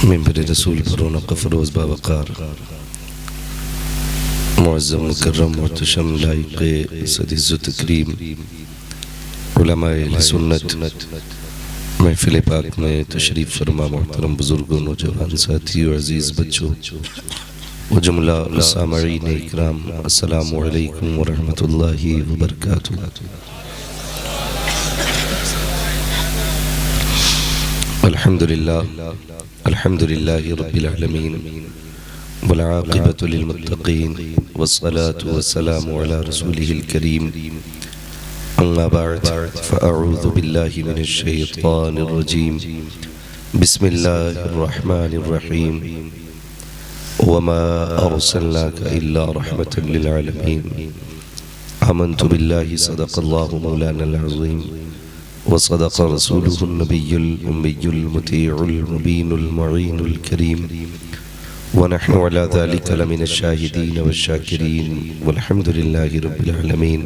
मिंबर रसूल पर रौनक़ फ़रोज़ बावक़ार मुअज़्ज़म मुकर्रम मुहतशम लाइक़ सद इज़्ज़त तकरीम उलमाए अहले सुन्नत महफ़िल पाक में तशरीफ़ फरमा मोहतरम बुज़ुर्गों नौजवान साथियों अज़ीज़ बच्चों व जुमला सामईन इकराम अस्सलामु अलैकुम व रहमतुल्लाहि व बरकातुहू। अल्हम्दुलिल्लाहि रब्बिल आलमीन वल आक़िबतु लिल मुत्तक़ीन वस्सलातु वस्सलामु अला रसूलिहिल करीम अम्मा बअद फ़अऊज़ु बिल्लाहि मिनश शैतानिर रजीम बिस्मिल्लाहिर रहमानिर रहीम वमा अर्सलनाका इल्ला रहमतन लिल आलमीन आमन्तु बिल्लाहि सदक़ल्लाहु मौलानल अज़ीम वसदक़ रसूलुहुन नबियुल उम्मियुल मुतीउल मुबीनुल मुईनुल करीम वनहनु अला ज़ालिका लमिनश शाहिदीन वश्शाकिरीन वल्हम्दुलिल्लाहि रब्बिल आलमीन।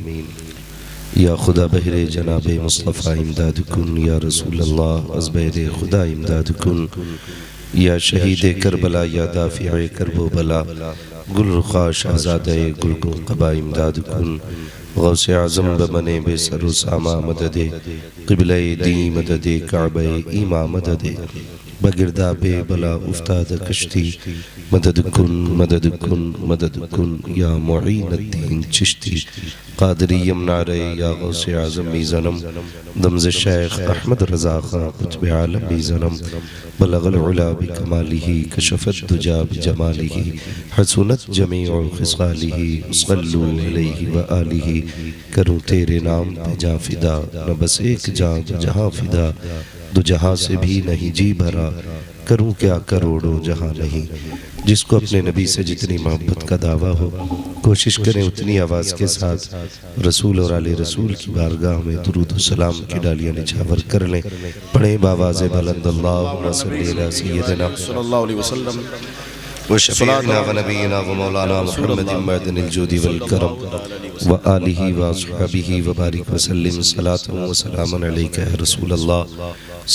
या खुदा बहरे जनाबे मुस्तफ़ा इमदाद कुन या रसूल अल्लाह अज़बैर खुदा इमदाद कुन या शहीद करबला या दाफ़िए करबो बला गुलरुखा शहज़ादे गुलगुन क़बा इमदाद कुन गौसे आज़म बमने बेसरो सामा मददे क़िबले दी मददे काबे ईमा मददे बगिरदा बे बला उफ्ताद कश्ती मदद कुन या मुईनुद्दीन चिश्ती क़ादरी यमनारे या गौसे आज़म मीज़नम दमज़ शेख अहमद रज़ा ख़ां क़ुत्ब आलम मीज़नम बलग़ल उला बिकमालिही कशफ़त दुजा बिजमालिही हसनत जमीउ ख़िसालिही सल्लु अलैहि व आलिही। करूँ तेरे नाम पे जा फ़िदा न बस एक जान जहाँ फ़िदा दो जहाँ से भी नहीं जी भरा करूँ क्या करोड़ों जहाँ नहीं। जिसको अपने नबी से जितनी मोहब्बत का दावा हो कोशिश करें उतनी आवाज़ के साथ रसूल और आले रसूल की बारगाह में दुरूद व सलाम की डालियाँ निछावर कर लें। पढ़ें बावाज़े बुलंद अल्लाहुम्मा सल्ली अला सय्यिदिना सल्लल्लाहु अलैहि वसल्लम व शफ़ीअना व नबीना व मौलाना मुहम्मदिन मअदनिल जूदि वल करम व आलिहि व अस्हाबिहि व बारिक व सल्लिम सलातन व सलामन अलैका या रसूल अल्लाह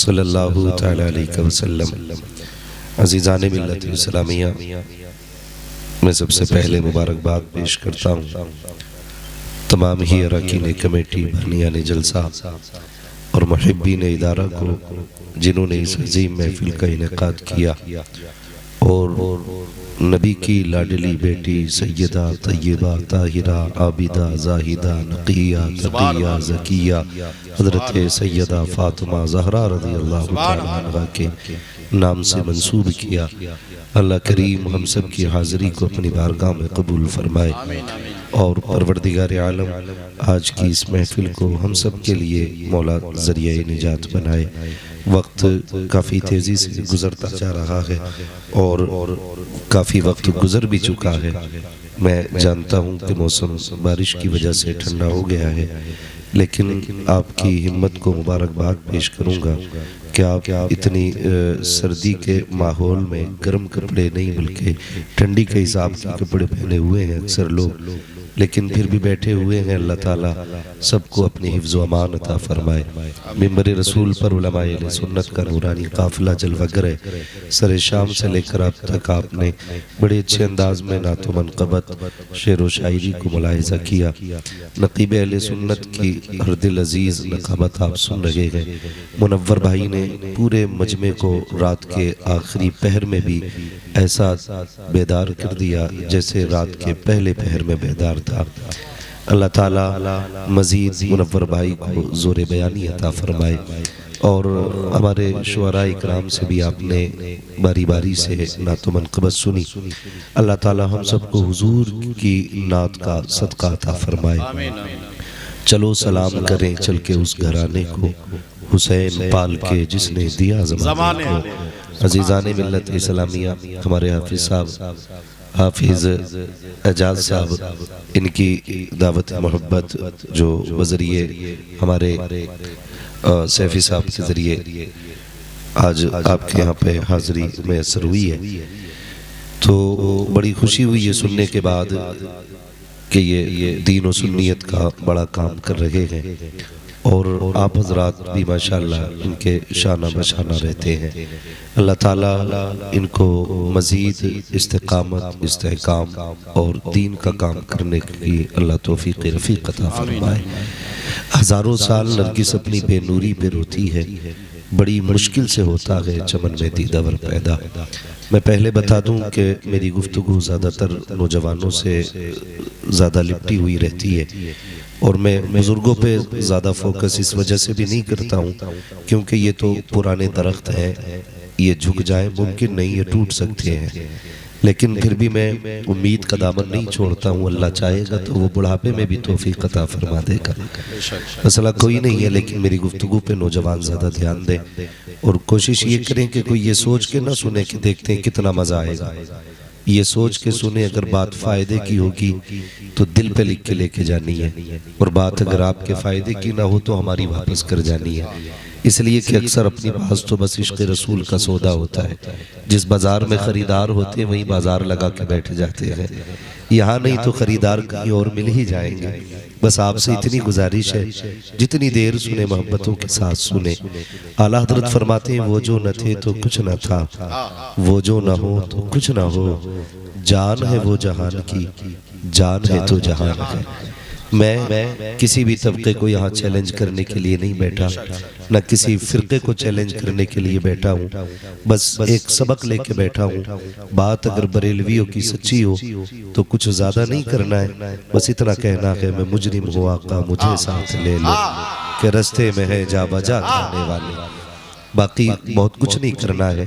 सल्लल्लाहु तआला अलैहि वसल्लम। अज़ीज़ान मिल्लत इस्लामिया, मैं सबसे पहले मुबारकबाद पेश करता हूँ तमाम ही अरकान कमेटी बरनियान जलसा और मुहिब्बीन इदारा को जिन्होंने इस अजीम महफिल का इनेकाद किया और नबी की लाडली बेटी सैयदा तय्यबा ताहिरा आबिदा जाहिदा नक़िया तक़िया ज़किया हज़रत सैयदा फ़ातिमा ज़हरा रज़ियल्लाहु तआला अन्हा के नाम से मंसूब किया। अल्लाह करीम हम सब की हाज़िरी को अपनी बारगाह में कबूल फरमाए और परवरदिगार आलम आज की इस महफिल को हम सब के लिए मौला ज़रिया निजात बनाए। वक्त काफ़ी तेज़ी से गुज़रता जा रहा है और काफ़ी वक्त गुज़र भी चुका है। मैं जानता हूँ कि मौसम बारिश की वजह से ठंडा हो गया है, लेकिन आपकी हिम्मत को मुबारकबाद पेश करूँगा कि आप इतनी सर्दी के माहौल में गर्म कपड़े नहीं बल्कि ठंडी के हिसाब के कपड़े पहने हुए हैं अक्सर लोग, लेकिन फिर भी बैठे हुए हैं। अल्लाह ताला सबको अपनी हिफ्ज़ व अमान अता फरमाए। मिंबर रसूल पर उलमाए अहले सुन्नत का नूरानी काफ़िला जलवागर है। सरे शाम से लेकर अब तक आपने बड़े अच्छे अंदाज में नातो मनक़बत शेर व शायरी को मुलाहिज़ा किया। नक़ीब अहले सुन्नत की हर दिल अज़ीज़ नक़ाबत आप सुन रहे हैं। मुनव्वर भाई ने पूरे मजमे को रात के आखिरी पहर में भी ऐसा बेदार कर दिया जैसे रात के पहले पहर में बेदार था। अल्लाह ताला मज़ीद मुनव्वर भाई को ज़ोर बयानी अता फरमाए और हमारे शुअरा इकराम से भी आपने बारी बारी से नातो मनक़बत सुनी। अल्लाह ताला हम सबको हुजूर की नात का सदका अता फरमाए। चलो सलाम करें चल के उस घराने को हुसैन पाल के जिसने दिया ज़माने को। अज़ीज़ान मिल्लत इस्लामिया, हमारे हाफिज़ साहब हाफिज़ एजाज साहब, इनकी दावत मोहब्बत जो बज़रिए हमारे सैफ़ी साहब के ज़रिए आज आपके यहाँ पे हाज़िरी मैसर हुई है, तो बड़ी खुशी हुई ये सुनने के बाद कि ये दीन और सुन्नियत का बड़ा काम कर रहे हैं। और आप हजरात भी माशाअल्लाह इनके शाना बशाना रहते हैं। अल्लाह ताला इनको मज़ीद इस्तिकामत, इस्तेहकाम और दीन का काम करने की अल्लाह तौफीक रफ़ीक अता फरमाए। हज़ारों साल नरगिस अपनी बेनूरी पे रोती है, बड़ी मुश्किल से होता है चमन में दीदावर पैदा। मैं पहले बता दूं कि मेरी गुफ्तगू ज़्यादातर नौजवानों से ज़्यादा लिपटी हुई रहती है और मैं बुज़ुर्गों पे ज़्यादा फोकस इस वजह से भी नहीं करता हूँ क्योंकि ये तो पुराने दरख्त हैं, ये झुक जाए मुमकिन नहीं, ये टूट सकते हैं, लेकिन फिर भी मैं उम्मीद का दामन नहीं छोड़ता हूँ। अल्लाह चाहेगा तो वो बुढ़ापे में भी तौफीक अता फरमा देगा। मसला कोई नहीं है, लेकिन मेरी गुफ्तगू पे नौजवान ज़्यादा ध्यान दें और कोशिश ये करें कि कोई ये सोच के ना सुने कि देखते हैं कितना मज़ा आएगा। ये सोच के सुने अगर बात फ़ायदे की होगी तो दिल पे लिख के लेके जानी है, और बात अगर आपके फ़ायदे की ना हो तो हमारी वापस कर जानी है। इसलिए कि अक्सर अपनी पास तो बस इश्क़ रसूल का सौदा होता है। जिस बाज़ार में ख़रीदार होते हैं वहीं बाज़ार लगा के बैठ जाते हैं। यहाँ नहीं तो ख़रीदार कहीं और मिल ही जाएंगे। बस आपसे इतनी गुजारिश है, जितनी देर सुने मोहब्बतों के साथ सुने। आला हज़रत फरमाते हैं वो जो न थे तो कुछ न था, वो जो न हो तो कुछ न हो, जान है वो जहान की, जान है तो जहान है। मैं किसी भी तबके को यहाँ चैलेंज करने के लिए नहीं बैठा, न किसी फ़िरक़े को चैलेंज करने के लिए बैठा हूँ, बस एक सबक लेके बैठा हूँ। बात अगर बरेलवियों की सच्ची हो तो कुछ ज़्यादा नहीं करना है, बस इतना कहना है मैं मुजरिम हूँ आका मुझे साथ ले लो, कि रास्ते में है जा बजा खाने वाले। बाकी बहुत कुछ नहीं करना है।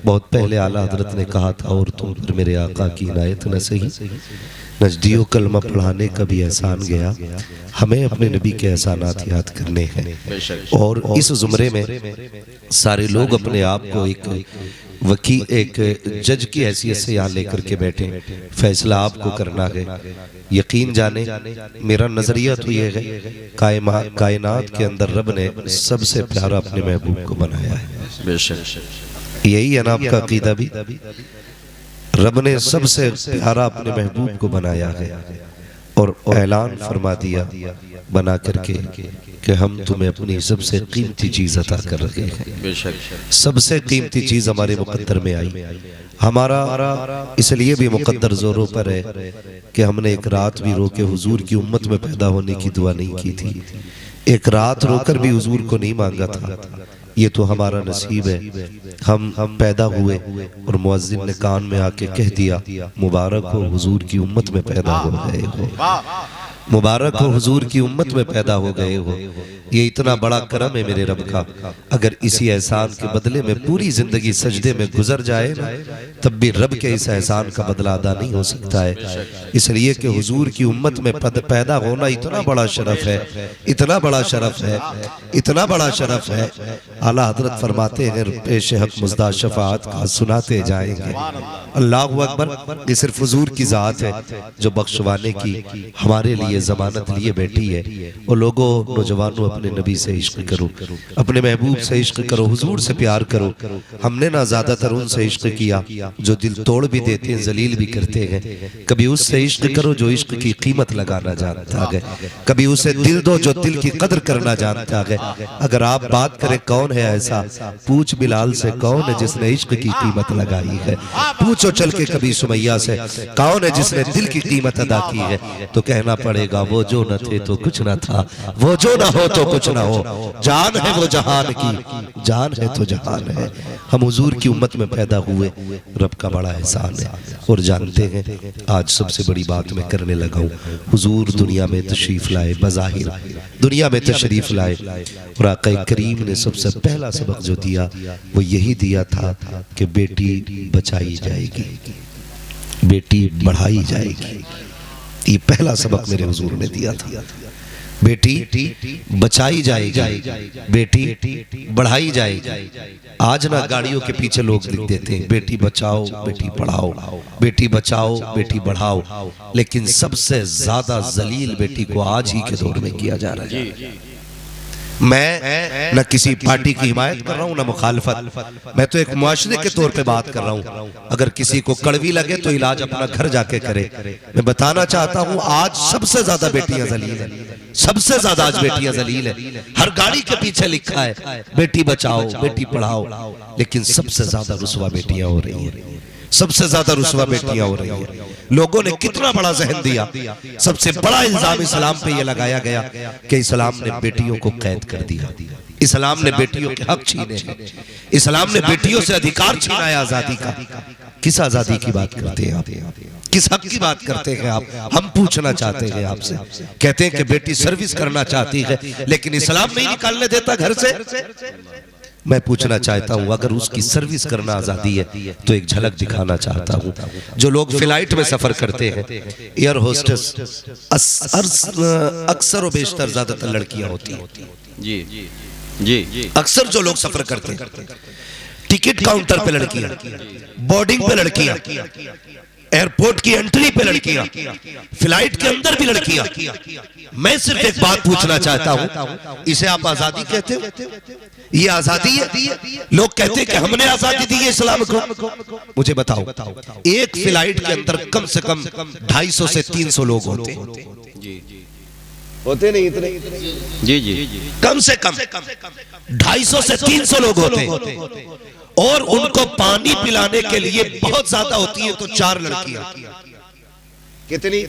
बहुत पहले आला हज़रत ने कहा था और तुम पर मेरे आका की इनायत न सही, नजदियो कलमा पढ़ाने का भी एहसान गया, हमें अपने नबी के एहसानात याद करने हैं। और इस ज़ुमरे में सारे लोग अपने आप को एक जज की हैसियत से यहाँ लेकर के बैठे, फैसला आपको करना है। यकीन जाने मेरा नज़रिया तो ये है, कायनात के अंदर रब ने सबसे प्यारा अपने महबूब को बनाया है। बेशक यही है ना आपका अकीदा भी, रब ने सबसे प्यारा अपने महबूब को बनाया है और ऐलान फरमा दिया बना करके कि हम तुम्हें अपनी सबसे कीमती चीज अता कर रहे हैं। सबसे कीमती चीज हमारे मुकद्दर में आई। हमारा इसलिए भी मुकद्दर जोरों पर है कि हमने एक रात भी रोके हुजूर की उम्मत में पैदा होने की दुआ नहीं की थी, एक रात रोकर भी हुजूर को नहीं मांगा था। ये तो हमारा नसीब है, हम पैदा हुए और मुअज्जिन ने कान में आके कह दिया मुबारक हो हुजूर की उम्मत में पैदा हो गए हो, मुबारक हो हुजूर की उम्मत में पैदा हो गए हो। ये इतना बड़ा करम है मेरे रब का। अगर इसी एहसान के बदले में पूरी जिंदगी सजदे में गुजर जाए ना, तब भी रब के इस एहसान का बदला अदा नहीं हो सकता है। इसलिए कि हुजूर की उम्मत में पैदा होना इतना बड़ा शरफ है, इतना बड़ा शरफ है, इतना बड़ा शरफ है। आला हज़रत फरमाते हैं पेश हक मुज़दा शफाअत का सुनाते जाएंगे। अल्लाहु अकबर। ये सिर्फ हुजूर की ज़ात है जो बख्शवाने की हमारे लिए ज़मानत लिए बैठी है। और लोगों, नौजवानों, अपने नबी से इश्क करो, अपने महबूब से इश्क करो, हुजूर से प्यार करो। हमने ना ज्यादातर उनसे इश्क किया जो दिल तोड़ भी देते हैं, जलील भी करते हैं। कभी उससे इश्क करो जो इश्क की कीमत लगाना जानता है, कभी उसे दिल दो जो दिल की कदर करना जानता है। अगर आप बात करें कौन है ऐसा, पूछ बिलाल से कौन है जिसने इश्क की कीमत लगाई है। पूछो चल के कभी सुमैया से कौन है जिसने दिल की कीमत अदा की है। तो कहना पड़ेगा वो जो न थे तो कुछ न था, वो जो न हो तो कुछ ना हो, जान है वो जहान की, जान है तो जहान है। हम हुजूर की उम्मत में पैदा हुए, रब का बड़ा एहसान है। और जानते हैं आज सबसे बड़ी बात मैं करने लगा हूँ, हुजूर दुनिया में तशरीफ लाए, बज़ाहिर दुनिया में तशरीफ लाए, और आक़ा करीम ने सबसे पहला सबक जो दिया वो यही दिया था कि बेटी बचाई जाएगी, बेटी बढ़ाई जाएगी। ये पहला सबक मेरे हुजूर ने दिया था। बेटी बचाई जाएगी, बेटी बढ़ाई जाएगी। आज ना गाड़ियों के पीछे लोग लिख देते हैं बेटी बचाओ बेटी पढ़ाओ, बेटी बचाओ बेटी बढ़ाओ, लेकिन सबसे ज्यादा जलील बेटी को आज ही के दौर में किया जा रहा है। मैं न किसी पार्टी की हिमायत कर रहा हूँ न मुखालफत, मैं तो एक मुआशरे के तौर पे बात कर रहा हूँ। अगर किसी को कड़वी लगे तो इलाज अपना घर जाके करे। मैं बताना चाहता हूँ आज सबसे ज्यादा बेटियां जलील हैं, सबसे ज्यादा आज बेटियां जलील है। हर गाड़ी के पीछे लिखा है बेटी बचाओ बेटी पढ़ाओ, लेकिन सबसे ज्यादा रुसवा बेटियां हो रही हैं, सबसे ज्यादा रुसवा बेटियां हो रही हैं। लोगों ने कितना बड़ा जहन दिया। सबसे बड़ा इल्जाम इस्लाम पे यह लगाया गया कि इस्लाम ने बेटियों को कैद कर दिया, इस्लाम ने बेटियों के हक छीने हैं, इस्लाम ने बेटियों से अधिकार छीना है आजादी का। किस आजादी की बात करते हैं आप? किस हक की बात करते हैं आप? हम पूछना चाहते हैं आपसे। कहते हैं कि बेटी सर्विस करना चाहती है लेकिन इस्लाम नहीं निकालने देता घर से। मैं पूछना चाहता हूं, अगर उसकी सर्विस करना आजादी है तो एक झलक दिखाना चाहता हूं। जो लोग फ्लाइट में सफर करते हैं, एयर होस्टेस अक्सर और बेशतर ज्यादातर लड़कियां होती हैं। जी जी जी। अक्सर जो लोग सफर करते हैं, टिकट काउंटर पे लड़कियां, बोर्डिंग पे लड़कियां, एयरपोर्ट की एंट्री पे लड़कियां, फ्लाइट के अंदर भी लड़कियां। मैं सिर्फ एक बात पूछना चाहता हूं, इसे आप आजादी कहते हो? ये आजादी है? लोग कहते हैं कि हमने आजादी दी है इस्लाम को। मुझे बताओ, एक फ्लाइट के अंदर कम से कम 250 से 300 लोग होते होते नहीं इतने? जी जी। कम से कम 250 से 300 लोग होते और उनको पानी पिलाने के लिए बहुत ज्यादा होती है तो 4 लड़कियां। कितनी?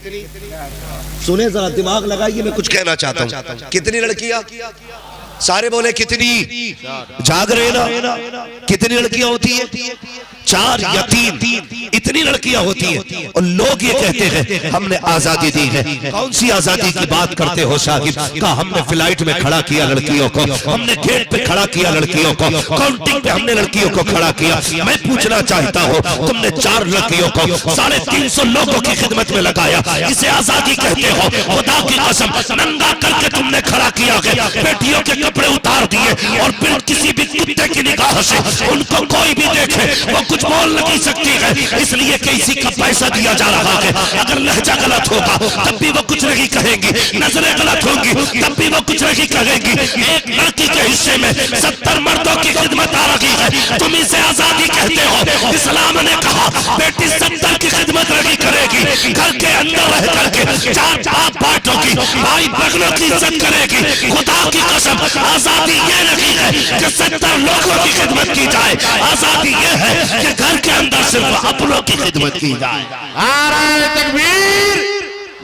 सुने जरा, दिमाग लगाइए, मैं कुछ कहना चाहता हूं। कितनी लड़कियां? सारे बोले कितनी? जाग रहे ना? कितनी लड़कियां होती है? 4 या 3, इतनी लड़कियां होती हैं। और लोग ये कहते हैं हमने आजादी दी है। कौन सी आजादी की बात करते हो साहिब? कहा हमने फ्लाइट में खड़ा किया लड़कियों को, हमने गेट पे खड़ा किया लड़कियों को, काउंटिंग पे हमने लड़कियों को खड़ा किया। मैं पूछना चाहता हूँ, तुमने 4 लड़कियों को 350 लोगों की खिदमत में लगाया, इसे आजादी कहते हो? खुदा की कसम, नंगा करके तुमने खड़ा किया गया, बेटियों के कपड़े उतार दिए और फिर किसी भी कुत्ते की निगाह से उनको कोई भी देखे वो कुछ बोल नहीं सकती है, इसलिए कि इसी का पैसा दिया जा रहा है। अगर लहजा गलत होगा तब भी वो कुछ नहीं कहेंगी, नजरें गलत होंगी तब भी वो कुछ नहीं कहेंगी। एक लड़की के हिस्से में 70 मर्दों की खिदमत आ रही है, तुम इसे आजादी कहते हो? इस्लाम ने कहा बेटी 70 की खिदमत नहीं करेगी, घर के अंदर रह करके 4 बाप बाटोगी, भाई बहनों की इज्जत करेगी। खुदा की कसम, आजादी ये नहीं है कि 70 लोगों की खिदमत की जाए, आजादी ये है कि घर के अंदर सिर्फ अपनों की खिदमत की जाए। नारे तकबीर,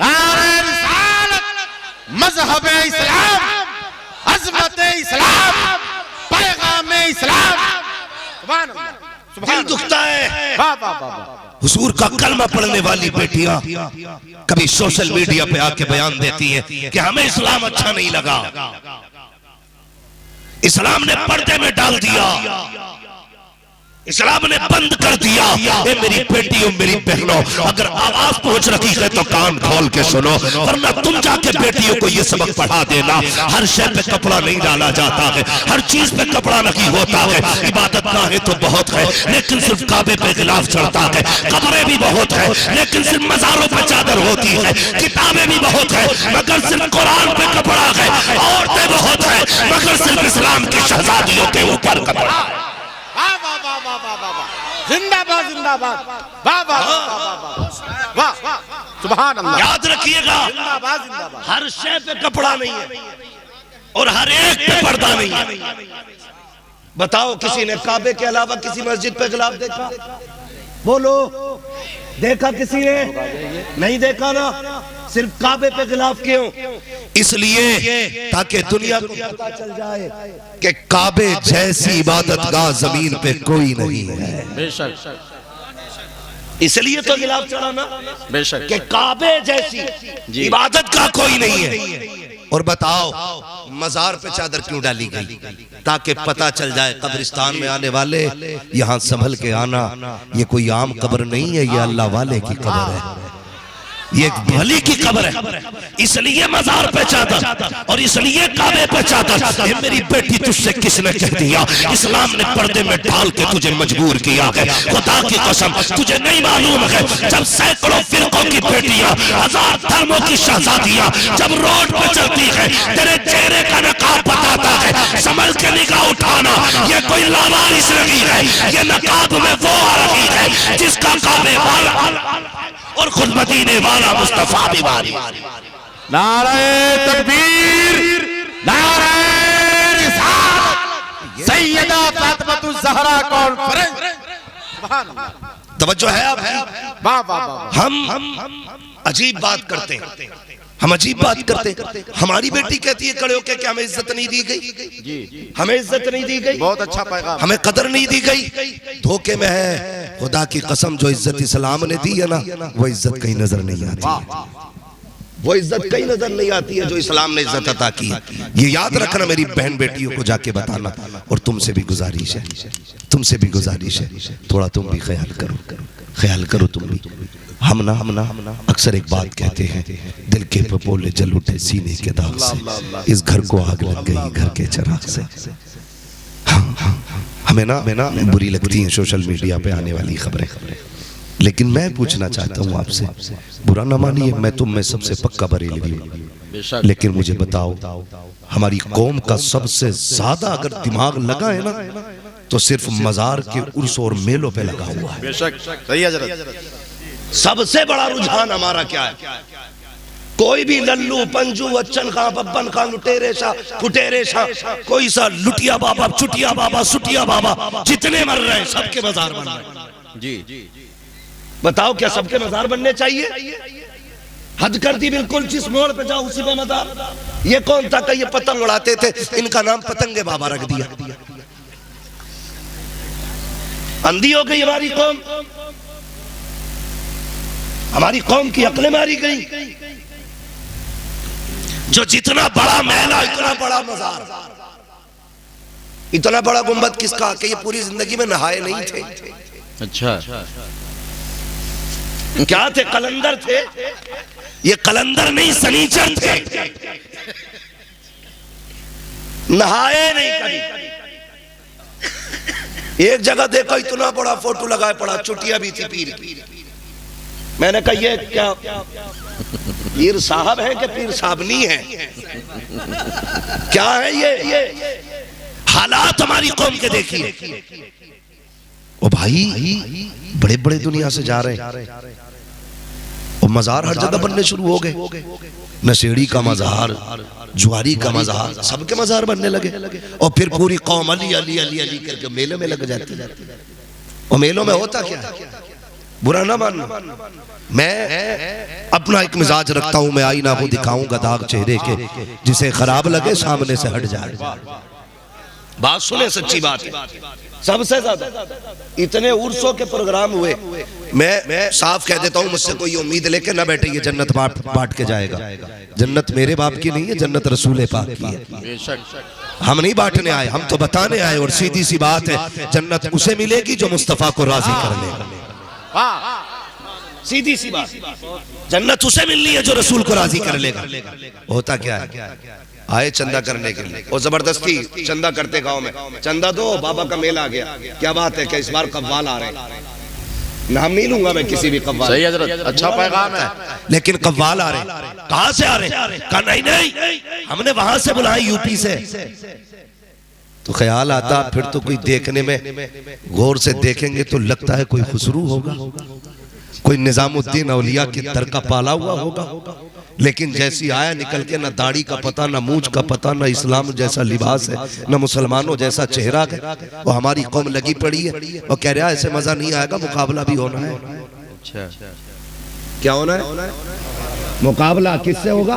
नारे रिसालत, मजहब इस्लाम, अज़मत इस्लाम, पैगाम इस्लाम। सुभान अल्लाह, दिल दुखता है। वाह वाह वाह। हुजूर का कलमा पढ़ने वाली बेटियां कभी सोशल मीडिया पे आके बयान देती है कि हमें इस्लाम अच्छा नहीं लगा, इस्लाम ने पर्दे में डाल दिया, इस्लाम ने बंद कर दिया। ए मेरी बेटियों, मेरी बहनों, अगर आवाज पहुंच रही है तो कान खोल के सुनो, वरना तुम जाके बेटियों को ये सबक पढ़ा देना। हर शय पे कपड़ा नहीं डाला जाता है, हर चीज पे कपड़ा नहीं होता है। इबादत गाहें तो बहुत है लेकिन सिर्फ काबे पे गिलाफ चढ़ता है, कब्रें भी बहुत है लेकिन सिर्फ मजारों पे चादर होती है, किताबें भी बहुत है मगर सिर्फ कुरान पे कपड़ा है, औरतें बहुत है मगर सिर्फ इस्लाम की शहजादियों के ऊपर कपड़ा है। जिंदाबाद जिंदाबाद, वाह वाह वाह वाह, सुभान अल्लाह। याद रखिएगा, जिंदाबाद जिंदाबाद। हर शय पे कपड़ा नहीं है और हर एक पे पर्दा नहीं है। बताओ किसी ने काबे के अलावा किसी मस्जिद पे गिलाफ देखा? बोलो, देखा किसी ने? नहीं देखा ना। सिर्फ काबे पे गिलाफ क्यों? इसलिए ताकि दुनिया को पता चल जाए कि काबे जैसी इबादत गाह जमीन पे कोई नहीं है। बेशक, इसलिए तो गिलाफ चढ़ा ना, बेशक, कि काबे जैसी इबादत का कोई नहीं है। और बताओ मजार पे चादर क्यों डाली गई? ताकि पता चल जाए कब्रिस्तान में आने वाले यहाँ संभल के आना, ये कोई आम कब्र नहीं है, ये अल्लाह वाले की कब्र है, ये एक वली की कब्र है। इसलिए मजार पे चादर और इसलिए काबे पे चादर। मेरी बेटी, तुझसे किसने कह दिया? इस्लाम ने पर्दे में डाल के तुझे मजबूर किया है। खुदा की कसम, तुझे नहीं मालूम है जब सैकड़ों फिरकों की बेटियां, 1000 धर्मों की शहजादियां जब रोड पे चलती है, तेरे चेहरे का नकाब बताता है, संभल के निगाह उठाना। ये कोई लावारिस नहीं है, ये नकाब में वो आ रही है जिसका काबे वाला और खुद मदीने वाला मुस्तफा भी वाली। नारे तकबीर, नारे रिसालत, सैयदा फातिमा ज़हरा कॉन्फ्रेंस। तवज्जो है आप? वाह वाह वाह। हम अजीब बात करते हैं, हम अजीब बात करते हैं। हमारी बेटी कहती है खड़े होके कि हमें इज्जत नहीं दी गई, जी हमें इज्जत नहीं दी गई, बहुत अच्छा पैगाम, हमें कदर नहीं दी गई। धोखे में है। खुदा की कसम, जो इज्जत इस्लाम ने दी है ना, वो इज्जत कहीं नजर नहीं आती। वो इज्जत कहीं नजर नहीं आती है जो इस्लाम ने इज्जत अता की है। ये याद रखना मेरी बहन बेटियों को जाके बताना। और तुमसे भी गुजारिश है, तुमसे भी गुजारिश है, थोड़ा तुम भी ख्याल करो, ख्याल करो तुम भी। हम ना अक्सर एक बात कहते हैं, दिल के पपोले जल उठे सीने के दाग से, इस घर को आग लग गई घर के चिराग से। हमें ना बुरी लगती हैं सोशल मीडिया पे आने वाली खबरें, लेकिन मैं पूछना चाहता हूँ आपसे, बुरा ना मानिए, मैं तुम में सबसे पक्का बरेलवी हूँ, लेकिन मुझे बताओ, हमारी कौम का सबसे ज्यादा अगर दिमाग लगा है ना, तो सिर्फ मजार के उर्स और मेलों पे लगा हुआ है। बेशक सही है हजरत। सबसे बड़ा रुझान हमारा क्या है? कोई भी लल्लू पंजू अच्छन खां बब्बन खां लुटेरे शाह फुटेरे शाह, कोई सा लुटिया बाबा चुटिया बाबा सुटिया बाबा, जितने मर रहे हैं सबके मजार बन रहे हैं। जी बताओ क्या सबके मजार बनने चाहिए? हद कर दी बिल्कुल, जिस मोड़ पे जाओ उसी पे मजार। ये कौन था कि ये पतंग उड़ाते थे, इनका नाम पतंगे बाबा रख दिया। अंधी हो गई हमारी कौम, हमारी कौम की अक्लें मारी गई। जो जितना बड़ा महला इतना बड़ा मजार, इतना बड़ा गुंबद किसका कि ये पूरी जिंदगी में नहाए नहीं थे। अच्छा क्या थे? कलंदर थे। ये कलंदर नहीं सनीचर थे, नहाए नहीं कभी। एक जगह देखो इतना बड़ा फोटो लगाए पड़ा, चुटिया भी थी पीर की। मैंने कहा ये क्या पीर साहब है कि पीर साहबनी है? क्या है ये हालात हमारी कौम के देखिए। ओ भाई, बड़े बड़े दुनिया से जा रहे हैं और मजार हर जगह बनने शुरू हो गए। नशेड़ी का मजार, जुआरी का मजार, सबके मजार बनने लगे। और फिर पूरी कौम अली अली अली अली करके मेले में लग जाती। और मेलों में होता क्या है? बुरा ना मानना, मैं अपना एक मिजाज रखता हूं, मैं आईना को दिखाऊंगा दाग चेहरे के, जिसे खराब लगे सामने से हट जाए। बात सुने, सच्ची बात है। सबसे ज्यादा इतने उर्सों के प्रोग्राम हुए, मैं साफ कह देता हूं, मुझसे कोई उम्मीद लेके ना बैठे ये जन्नत बांट के जाएगा। जन्नत मेरे बाप की नहीं है, जन्नत रसूल पाक की है। हम नहीं बांटने आए, हम तो बताने आए। और सीधी सी बात है, जन्नत उसे मिलेगी जो मुस्तफा को राजी कर लेगा। सीधी सी बात, जन्नत उसे मिलनी है जो रसूल को राजी कर लेगा। होता क्या है, आए चंदा करने के लिए और जबरदस्ती चंदा करते गांव में, चंदा दो बाबा का मेला आ गया। क्या बात है कि इस बार कव्वाल आ रहे हैं, नाम नहीं लूंगा मैं किसी भी कव्वाल। सही हजरत, अच्छा पैगाम है। लेकिन कव्वाल आ रहे, कहां से आ रहे? कहा नहीं, हमने वहां से बुलाए, यूपी से। तो ख्याल आता फिर तो कोई देखने में गौर से देखेंगे तो लगता है कोई खुसरू होगा, कोई निजामुद्दीन औलिया की दर का पाला हुआ होगा। लेकिन जैसी आया निकल के, ना दाढ़ी का पता, ना मूंछ का पता, ना इस्लाम जैसा लिबास है, ना मुसलमानों जैसा चेहरा है। वो हमारी कौम लगी पड़ी है और कह रहा है ऐसे मजा नहीं आएगा, मुकाबला भी होना है। अच्छा क्या होना है? मुकाबला किससे होगा?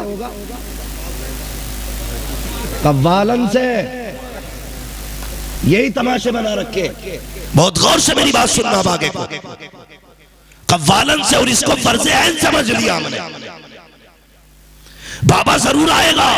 कव्वालन से। यही तमाशे बना रखे। बहुत गौर से मेरी बात सुनना आगे को। कव्वालन से, और इसको फर्ज़े ऐन समझ लिया हमने। बाबा जरूर आएगा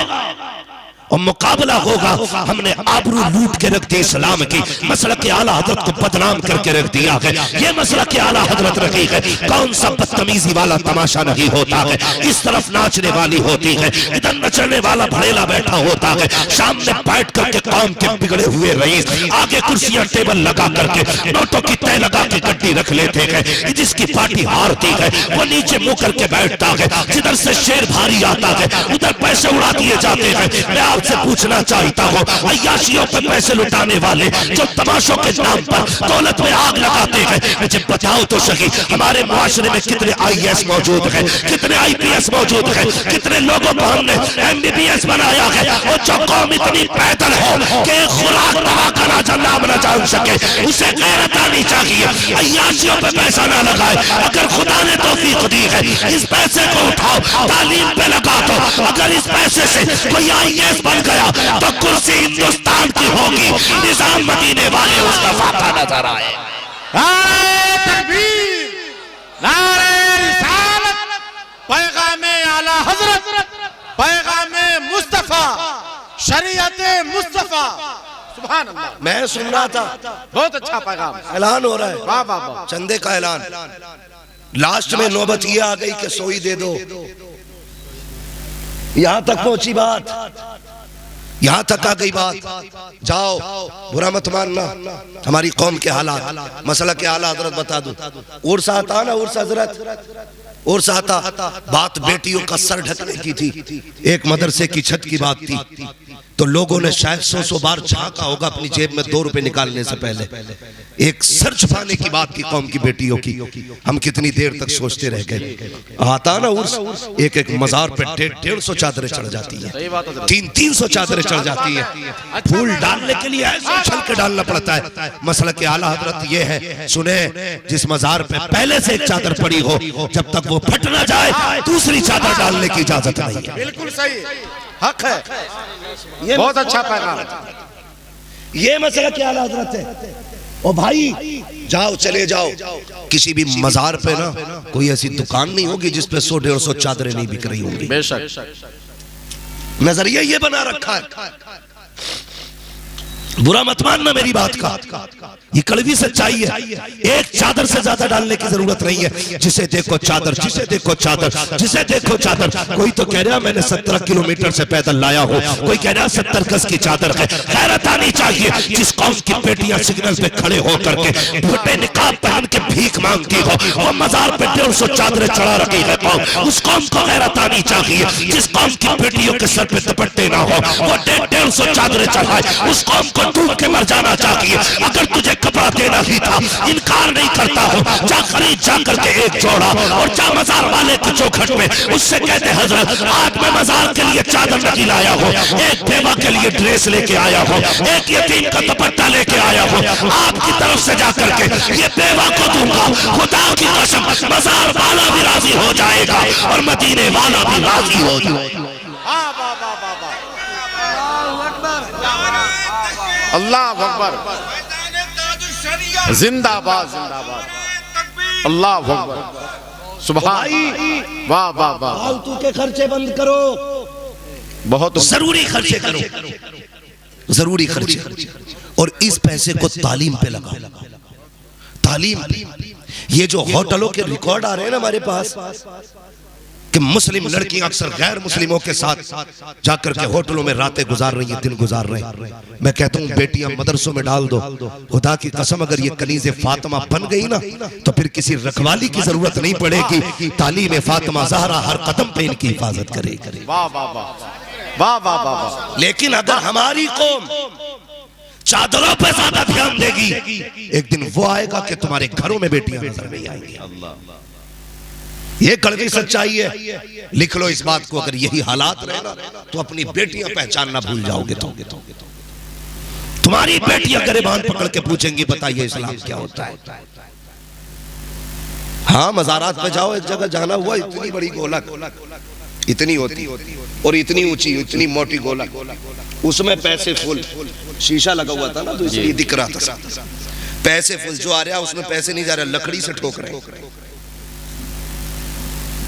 और मुकाबला होगा। हमने आबरू लूट के रख दी इस्लाम की, मसला के आला हजरत को बदनाम करके रख दिया है। ये मसला के आला हजरत रखी है, कौन सा बदतमीजी वाला तमाशा नहीं होता है। इस तरफ नाचने वाली होती है, इधर नचने वाला भड़ेला बैठा होता है। सामने बैठ करके कौम के बिगड़े हुए रईस आगे कुर्सियां टेबल लगा करके नोटों की तय लगा के गड्डी रख लेते हैं। जिसकी पार्टी हारती है वो नीचे मुंह करके बैठता है। जिधर से शेर भारी आता है उधर पैसे उड़ा दिए जाते हैं। मैं आपसे पूछना चाहता हूँ, अय्याशियों पे पैसे लुटाने वाले जो तमाशों के नाम पर दौलत में आग लगाते है। मुझे बताओ तो सही, हमारे मुआशरे में कितने IAS मौजूद हैं, कितने IPS मौजूद हैं, कितने लोगों को हमने MBBS बनाया है। और जो कौम इतनी पैदल हो कि खुराक दवा का नाम न जान सके, उसे गैरत आनी चाहिए। अय्याशियों पे पैसा ना लगाए। अगर खुदा ने तौफीक दी है, इस पैसे को उठाओ, तालीम पे लगा दो। अगर इस पैसे से कोई IAS बन गया तो कुर्सी हिंदुस्तान की होगी, निजाम मदीने वाले उसका फाता नजर आए। नारे तकबीर, नारे रिसालत, पैगामे आला हजरत, पैगामे मुस्तफा, शरीयते मुस्तफा। सुभान अल्लाह। मैं सुन रहा था, बहुत अच्छा पैगाम, ऐलान हो रहा है, वाह वाह वाह, चंदे का ऐलान। लास्ट में नौबत ये आ गई कि सोई दे दो। यहां तक पहुंची बात, यहां तक आ गई बात। जाओ, बुरा मत मानना, हमारी कौम के हालात, मसला के हालात हजरत बता दूं। उर्स आता ना, उर्स हजरत, उर्स आता, बात बेटियों का सर ढकने की थी। एक मदरसे की छत की बात थी, तो लोगों ने शायद 100 बार झांका होगा अपनी जेब में 2 रुपए निकालने से पहले। एक सर छुपाने की बात थी कौम की बेटियों की। हम कितनी देर तक सोचते रह गए। आता ना उर्स, एक एक मजार पे 150 चादरें चढ़ जाती है, 300 चादरें चढ़ जाती है। फूल डालने के लिए ऐसे उछल के डालना पड़ता है। मसला के आला हजरत ये है, सुने, जिस मजार पे पहले से एक चादर पड़ी हो, जब तक वो फट ना जाए दूसरी चादर डालने की इजाजत नहीं है। बिल्कुल सही, हक है, ये बहुत अच्छा पैगाम। ये मसला क्या आला हजरत है। ओ भाई जाओ, चले जाओ, किसी भी मजार पे ना कोई ऐसी दुकान नहीं होगी जिस पे 100-150 चादरें नहीं बिक रही होंगी। बेशक, नजरिया ये बना रखा है। बुरा मत मानना मेरी बात का, ये कड़वी सच्चाई है। एक चादर से ज्यादा डालने की जरूरत नहीं है। जिसे देखो चादर, जिसे देखो चादर, जिसे देखो चादर। कोई तो कह रहा मैंने 17 किलोमीटर से पैदल लाया हो, कोई कह रहा 70 गज की चादर है। गैरत आनी चाहिए। जिस कौम की बेटियां सिग्नल पे खड़े होकर के छोटे निकाब पहन के भीख मांगती हो, वो मजार पे 150 चादरें चढ़ा रखी है कौम, उस कौम को गैरत आनी चाहिए। जिस कौम की बेटियों के सर पे दुपट्टे ना हो, वो 150 चादरें चढ़ाए, उस कौम को डूब के मर जाना चाहिए। अगर तुझे कपड़ा देना ही था, इनकार नहीं करता हो, जा खरीद जा करके एक जोड़ा और जा मजार वाले की चौखट में उससे कहते हजरत आज मैं मजार के लिए चादर नहीं लाया हो, एक बेवा के लिए ड्रेस लेके आया हो, एक यतीम का दुपट्टा लेके आया हो, आपकी तरफ से जा करके ये बेवा को दूंगा। खुदा की कसम मजार वाला भी राजी हो जाएगा और मदीने वाला भी राजी हो जाएगा। अल्लाह अकबर, जिंदाबाद जिंदाबाद, अल्लाह अकबर, सुभान, वाह वाह वाह। फालतू के खर्चे बंद करो, बहुत जरूरी खर्चे करो, जरूरी खर्चे, और इस पैसे को तालीम पे लगा। तालीम, ये जो होटलों के रिकॉर्ड आ रहे हैं ना हमारे पास कि मुस्लिम लड़कियां अक्सर गैर मुस्लिमों के साथ जाकर के होटलों में रातें गुजार रही हैं, दिन गुजार रहे हैं। मैं कहता हूं बेटियां मदरसों में डाल दो। खुदा की कसम अगर ये कनीज़े फातिमा बन गई ना तो फिर किसी रखवाली की जरूरत नहीं पड़ेगी। तालीम फातिमा ज़हरा हर कदम पे इनकी हिफाजत करेगी। वाह वाह वाह वाह वाह वाह। लेकिन अगर हमारी कौम चादरों पे ज्यादा ध्यान देगी, एक दिन वो आएगा कि तुम्हारे घरों में बेटियां नजर नहीं आएंगी। ये कड़वी सच्चाई है, लिख लो इस बात को। अगर यही हालात रहे ना तो अपनी बेटियां पहचानना भूल जाओगे। तुम्हारी बेटियां गिरबान पकड़ के पूछेंगी बताइए इस्लाम क्या होता है। हाँ, मज़ारात पे जाओ, एक जगह जाना हुआ, इतनी बड़ी गोलक इतनी होती और इतनी ऊंची, इतनी मोटी गोलक, उसमें पैसे फुल, शीशा लगा हुआ था ना तो इसलिए दिख रहा था। पैसे फुल जो आ रहा है उसमें पैसे नहीं जा रहे, लकड़ी से ठोक रहे।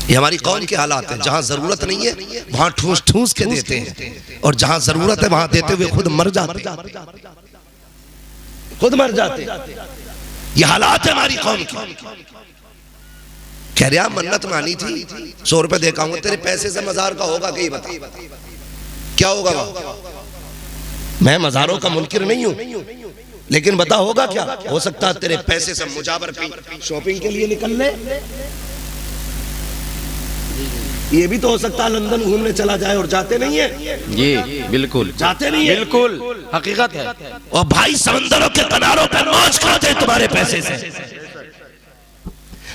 ये हमारी कौम के हालात है। जहां जरूरत नहीं है वहां ठूस ठूस के देते हैं, और जहां जरूरत है वहां देते हुए खुद मर जाते, खुद मर जाते। ये हालात है हमारी कौम की। कह रहा मन्नत मानी थी, 100 रुपए देखा हूं, तेरे पैसे से मजार का होगा कहीं बता, क्या होगा वहां? मैं मजारों का मुनकिर नहीं हूं, लेकिन बता होगा क्या? हो सकता है तेरे पैसे से मुजावर कहीं शॉपिंग के लिए निकल ले, ये भी तो हो सकता है लंदन घूमने चला जाए और जाते नहीं है। जी बिल्कुल जाते नहीं है, बिल्कुल हकीकत है। और भाई समंदरों के किनारों पर मौज करते हैं तुम्हारे पैसे से।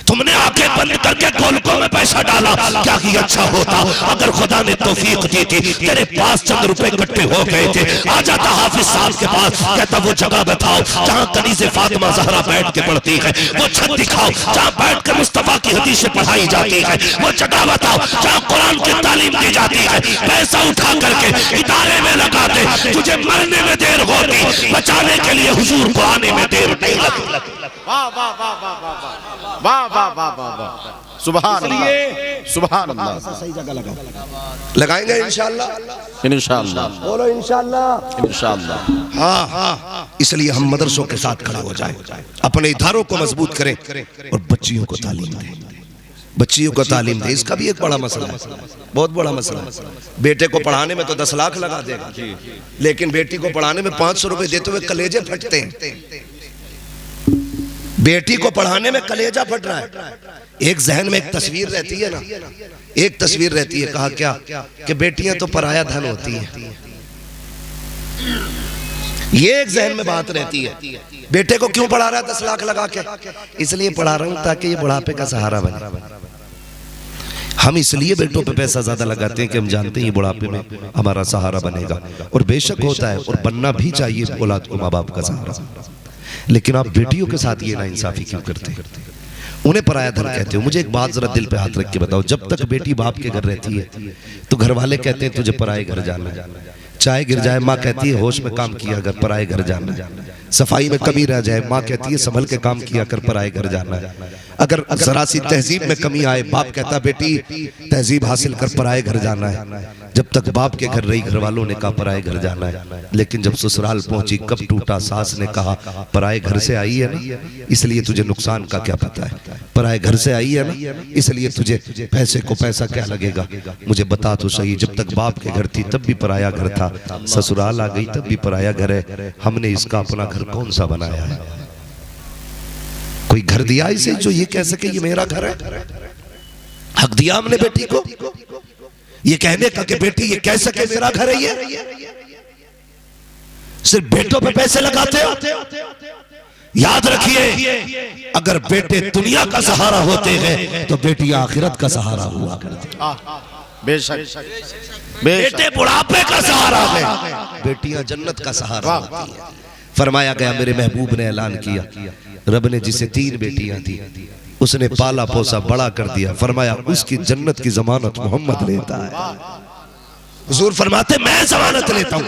तुमने आंखें बंद करके गोलकों में पैसा डाला, क्या कि अच्छा होता अगर खुदा ने तौफीक दी थी, तेरे पास चंद रुपए इकट्ठे हो गए थे, आ जाता हाफिज साहब के पास, कहता वो जगह बताओ जहां कनीज़े फातिमा ज़हरा बैठ के पढ़ती है, वो छत दिखाओ जहां बैठ कर मुस्तफा की हदीसें पढ़ाई जाती है, वो जगह बताओ जहां कुरान की तालीम दी जाती है। पैसा उठा करके इदारे में लगा दे, तुझे मरने में देर होती, बचाने के लिए हुजूर को आने में देर नहीं लगती। वाह वाह वाह वाह वाह वाह वाह वाह वाह वाह, सुभान अल्लाह, सुभान अल्लाह। सही जगह लगाओ, लगाएंगे इंशाअल्लाह, इंशाअल्लाह, बोलो इंशाअल्लाह, इंशाअल्लाह। हाँ, इसलिए हम मदरसों के साथ खड़े हो जाएं, अपने इदारों को मजबूत करें और बच्चियों को तालीम दें, बच्चियों को तालीम दें। इसका भी एक बड़ा मसला है, बहुत बड़ा मसला है। बेटे को पढ़ाने में तो 10 लाख लगा देगा, लेकिन बेटी को पढ़ाने में 500 रुपए देते हुए कलेजे फटते हैं। बेटी को पढ़ाने में कलेजा फट रहा है। एक जहन में एक तस्वीर रहती है ना, एक तस्वीर रहती है, कहा क्या कि बेटियां तो पराया धन होती हैं, ये एक जहन में बात रहती है। बेटे को क्यों पढ़ा रहा है 10 लाख लगा के? इसलिए पढ़ा रहा हूं ताकि ये बुढ़ापे का सहारा बने। हम इसलिए बेटों पे पैसा ज्यादा लगाते हैं कि हम जानते हैं ये बुढ़ापे में हमारा सहारा बनेगा, और बेशक होता है और बनना भी चाहिए औलाद को माँ बाप का सहारा। लेकिन आप बेटियों के साथ ये नाइंसाफी क्यों करते हैं? उन्हें पराया धन कहते हो। मुझे एक बात जरा दिल पे हाथ रख के बताओ, जब तक बेटी बाप के घर रहती है तो घर वाले कहते हैं तुझे पराए घर जाना है, चाय गिर जाए माँ कहती है होश में काम किया अगर पराए घर जाना है, सफाई में कमी रह जाए माँ कहती है संभल के काम किया कर पराए घर जाना है, अगर जरा सी तहजीब में कमी आए बाप कहता बेटी तहजीब हासिल कर पराए घर जाना है। जब तक बाप के घर रही घर वालों ने कहा पराए घर जाना है, लेकिन जब ससुराल पहुंची कब टूटा सास ने कहा पराए घर से आई है ना इसलिए तुझे नुकसान का क्या पता है, पराए घर से आई है ना इसलिए तुझे पैसे को पैसा क्या लगेगा, मुझे बता तो सही। जब तक बाप के घर थी तब भी पराया घर था, ससुराल आ गई तब भी पराया घर है, हमने इसका अपना घर कौन सा बनाया है? कोई घर दिया इसे जो ये कह सके ये मेरा घर है? हक दिया हमने बेटी को ये कहने का कि बेटी ये कह सके मेरा घर है? ये सिर्फ बेटों पे पैसे लगाते हो। याद रखिए अगर बेटे दुनिया का सहारा होते हैं तो बेटी आखिरत का सहारा हुआ करती। बेशक बेटे बुढ़ापे का सहारा है, बेटियां जन्नत का सहारा होती है। फरमाया गया मेरे महबूब ने ऐलान किया, रब ने जिसे 3 बेटियां दी उसने पाला पोसा बड़ा कर दिया, फरमाया उसकी जन्नत की जमानत मोहम्मद लेता है। हुजूर फरमाते मैं जमानत लेता हूं।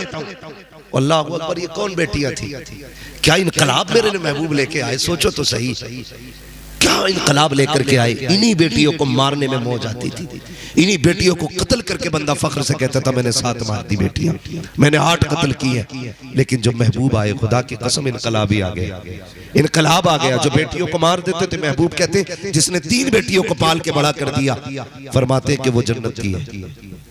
अल्लाह अकबर, ये कौन बेटियां थी? क्या इनकलाब मेरे महबूब लेके आए? सोचो तो सही, क्या इनकलाब लेकर के आए। इन्हीं बेटियों को मारने में मौज आती थी, इन्हीं बेटियों को कत्ल करके बंदा फख्र से कहता था मैंने 7 मार दी बेटियां, मैंने 8 कत्ल की है। लेकिन जब महबूब आए खुदा की कसम इनकलाब ही आ गया, इनकलाब आ गया। जो बेटियों को मार देते थे महबूब कहते जिसने 3 बेटियों को पाल के बड़ा कर दिया, फरमाते कि वो जन्नत की है।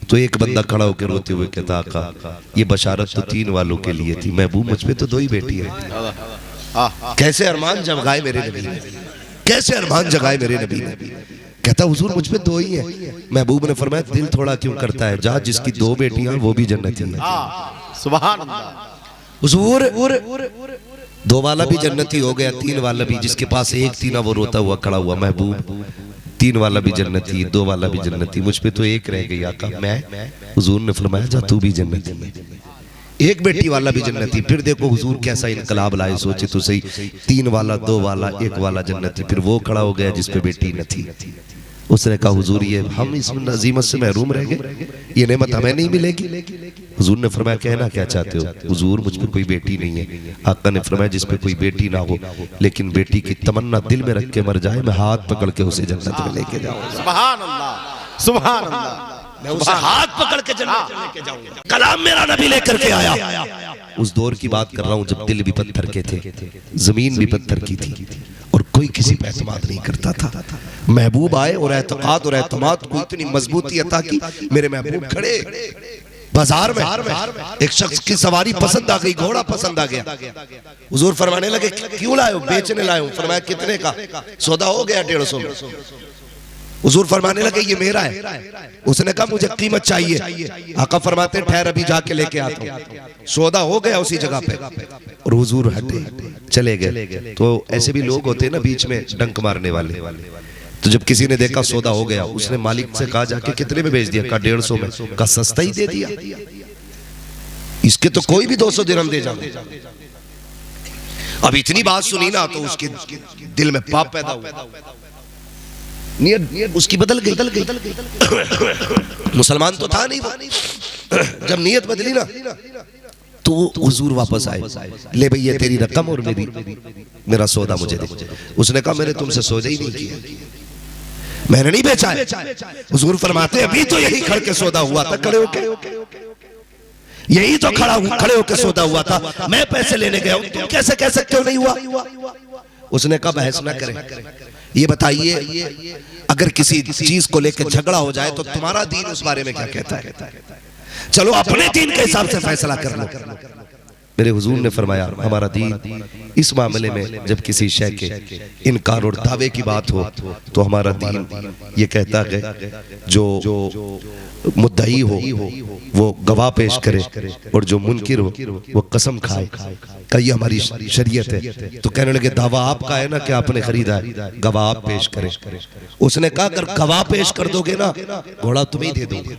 तो एक बंदा खड़ा होकर रोते हुए कहता आका ये बशारत तो 3 वालों के लिए थी, महबूब मुझ पे तो 2 ही बेटी है। कैसे अरमान जगाए मेरे नबी ने, कैसे अरमान जगाए मेरे नबी ने। कहता हुजूर मुझ पे 2 ही है। महबूब ने फरमाया दिल थोड़ा क्यों करता है, जा जिसकी 2 बेटियां वो भी जन्नती है। सुभान अल्लाह। हुजूर 2 वाला भी जन्नती हो गया, 3 वाला भी, जिसके पास 1 थी ना वो रोता हुआ खड़ा हुआ, महबूब 3 वाला भी जन्नती 2 वाला भी जन्नती, मुझ पे तो 1 रह गई आका मैं। हुजूर ने फरमाया जा तू भी जन्नती है, 1 बेटी वाला भी जन्नती। फिर देखो हुजूर कैसा इनकलाब लाए, सोचे तो सही, 3 वाला 2 वाला 1 वाला जन्नती। फिर वो खड़ा हो गया जिस पे बेटी न थी, उसने कहा हुजूर ये हम इस नजीमत से महरूम रह गए, ये नेमत हमें नहीं मिलेगी। हुजूर ने फरमाया कहना क्या चाहते हो? हुजूर मुझ पे कोई बेटी नहीं है। आका ने फरमाया जिस पे कोई बेटी ना हो लेकिन बेटी की तमन्ना दिल में रख के मर जाए, मैं हाथ पकड़ के उसे जन्नत में लेके जाऊंगा। सुभान अल्लाह, सुभान अल्लाह। मैं उसे हाथ पकड़ के जन्नत में लेके जाऊंगा। कलाम मेरा नबी लेकर के आया। उस दौर की बात कर रहा हूं जब दिल भी पत्थर के थे, जमीन भी पत्थर की थी और कोई किसी पे एतमाद नहीं करता था। महबूब आए और एतकाद और एतमाद को इतनी मजबूती अता की, मेरे महबूब खड़े बाजार में, एक शख्स की सवारी पसंद आ गई, घोड़ा पसंद आ गया। हुजूर फरमाने लगे क्यों लाए हो? बेचने लाए हूं। फरमाया कितने का? सौदा हो गया 150 में। हुजूर फरमाने लगे ये मेरा है। उसने कहा मुझे कीमत चाहिए। आका फरमाते हैं ठहर अभी जाके लेके आता हूँ। सौदा हो गया उसी जगह पे और हुजूर हटे चले गए। तो ऐसे भी लोग होते हैं ना बीच में डंक मारने वाले। तो जब किसी ने देखा सौदा हो गया, उसने मालिक से कहा जाके कितने में बेच दिया? कहा 150 में। कहा सस्ता ही दे दिया, इसके तो कोई भी 200 दिरहम दे जाओ। अब इतनी बात सुनी ना तो उसके दिल में पाप पैदा हुआ, नियत उसकी बदल गई। मुसलमान तो था नहीं वो। जब नियत बदली ना तो हुजूर वापस आए, ले भाई ये तेरी रकम और मेरा सौदा मुझे दे। उसने कहा मैंने तुमसे सौदा ही नहीं किया, मैंने नहीं बेचा है। हुजूर फरमाते अभी तो यही खड़ के सौदा हुआ था, खड़े होके यही तो खड़े होके सौदा हुआ था। मैं पैसे लेने गया हूं, तुम कैसे कह सकते हो नहीं हुआ? उसने कहा बहस ना करें, ये बताइए अगर किसी चीज को लेकर झगड़ा हो जाए तो तुम्हारा दीन उस बारे में क्या कहता है? चलो अपने दीन के हिसाब से फैसला कर लो। मेरे हुजूर ने फरमाया हमारा दीन इस मामले में जब किसी शय के इनकार और दावे की बात हो तो हमारा दीन ये कहता है जो मुद्दई हो वो गवाह पेश करे और जो मुनकिर हो वो कसम खाए। कही हमारी शरीयत है। तो कहने लगे दावा आपका है ना कि आपने खरीदा है? गवाह आप पेश करे। उसने कहा अगर गवाह पेश कर दोगे ना घोड़ा तुम्हें दे दूंगा,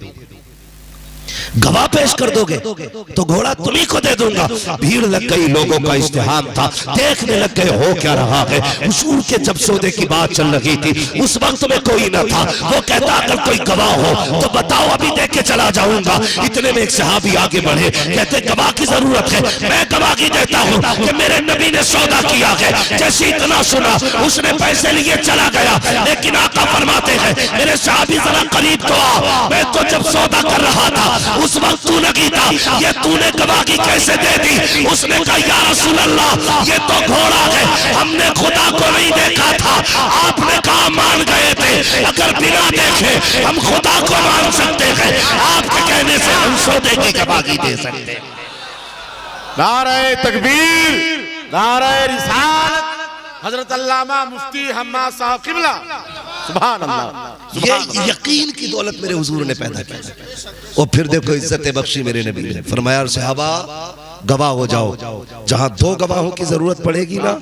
गवाह पेश कर दोगे तो घोड़ा तुम्ही को दे दूंगा। भीड़ लग गई, लोगों का इज्तिहाम था, देखने लग गए हो क्या रहा है। हुजूर के जब सौदे की बात चल रही थी उस वक्त में कोई ना था। वो कहता अगर कोई गवाह हो तो बताओ अभी देख के चला जाऊंगा। इतने में एक सहाबी आगे बढ़े, कहते गवाह की जरूरत है, मैं गवाही देता हूँ कि मेरे नबी ने सौदा किया है। जैसे इतना सुना उसने पैसे लिए चला गया, लेकिन आका फरमाते हैं मेरे सहाबी जरा करीब तो आ, मैं तो जब सौदा कर रहा था उस वक्त तू नहीं था, ये तूने गवाही कैसे दे दी? उसने कहा या रसूल अल्लाह ये तो घोड़ा है, हमने खुदा को नहीं देखा था, आपने कहा मान गए थे, अगर बिना देखे हम खुदा को मान सकते हैं, आपके कहने से हम सौदे की गवाही दे सकते हैं। नारे तकबीर, नारे रिसालत, हजरत अल्लामा मुफ्ती हम्माद साहब किबला, सुभान अल्लाह। ये यकीन की दौलत मेरे हुजूर ने पैदा की। और फिर देखो इज्जत बख्शी मेरे नबी ने फरमाया सहाबा गवाह हो जाओ, जहां 2 गवाहों की जरूरत पड़ेगी ना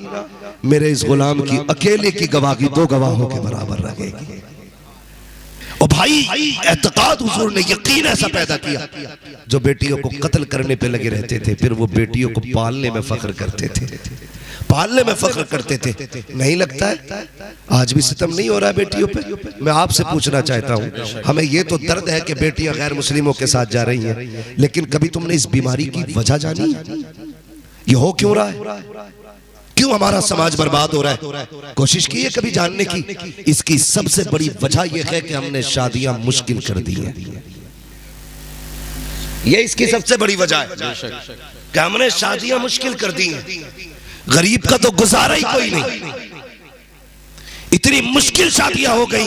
मेरे इस गुलाम की अकेले की गवाही 2 गवाहों के बराबर रहेगी। और भाई एतकाद हुजूर ने यकीन ऐसा पैदा किया, जो बेटियों को कत्ल करने पे लगे रहते थे फिर वो बेटियों को पालने में फख्र करते थे, पालने में फख्र करते थे। नहीं लगता है आज भी सितम नहीं हो रहा है बेटियों पे? मैं आपसे पूछना चाहता हूँ, हमें ये तो दर्द है कि बेटियां गैर मुस्लिमों के साथ जा रही हैं, लेकिन कभी तुमने इस बीमारी की वजह जानी है? ये हो क्यों रहा है? क्यों हमारा समाज बर्बाद हो रहा है? कोशिश की है कभी जानने की? इसकी सबसे बड़ी वजह यह है कि हमने शादियां मुश्किल कर दी है। ये इसकी सबसे बड़ी वजह है कि हमने शादियां मुश्किल कर दी हैं। गरीब का तो गुजारा ही कोई नहीं, इतनी मुश्किल शादियां हो गई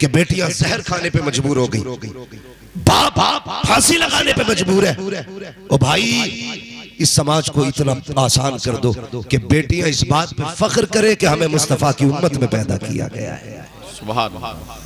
कि बेटियां जहर खाने पे मजबूर हो गई, बाप फांसी लगाने पे मजबूर है। ओ भाई इस समाज को इतना आसान कर दो कि बेटियां इस बात पे फख्र करे कि हमें मुस्तफा की उम्मत में पैदा किया गया है। सुभान अल्लाह।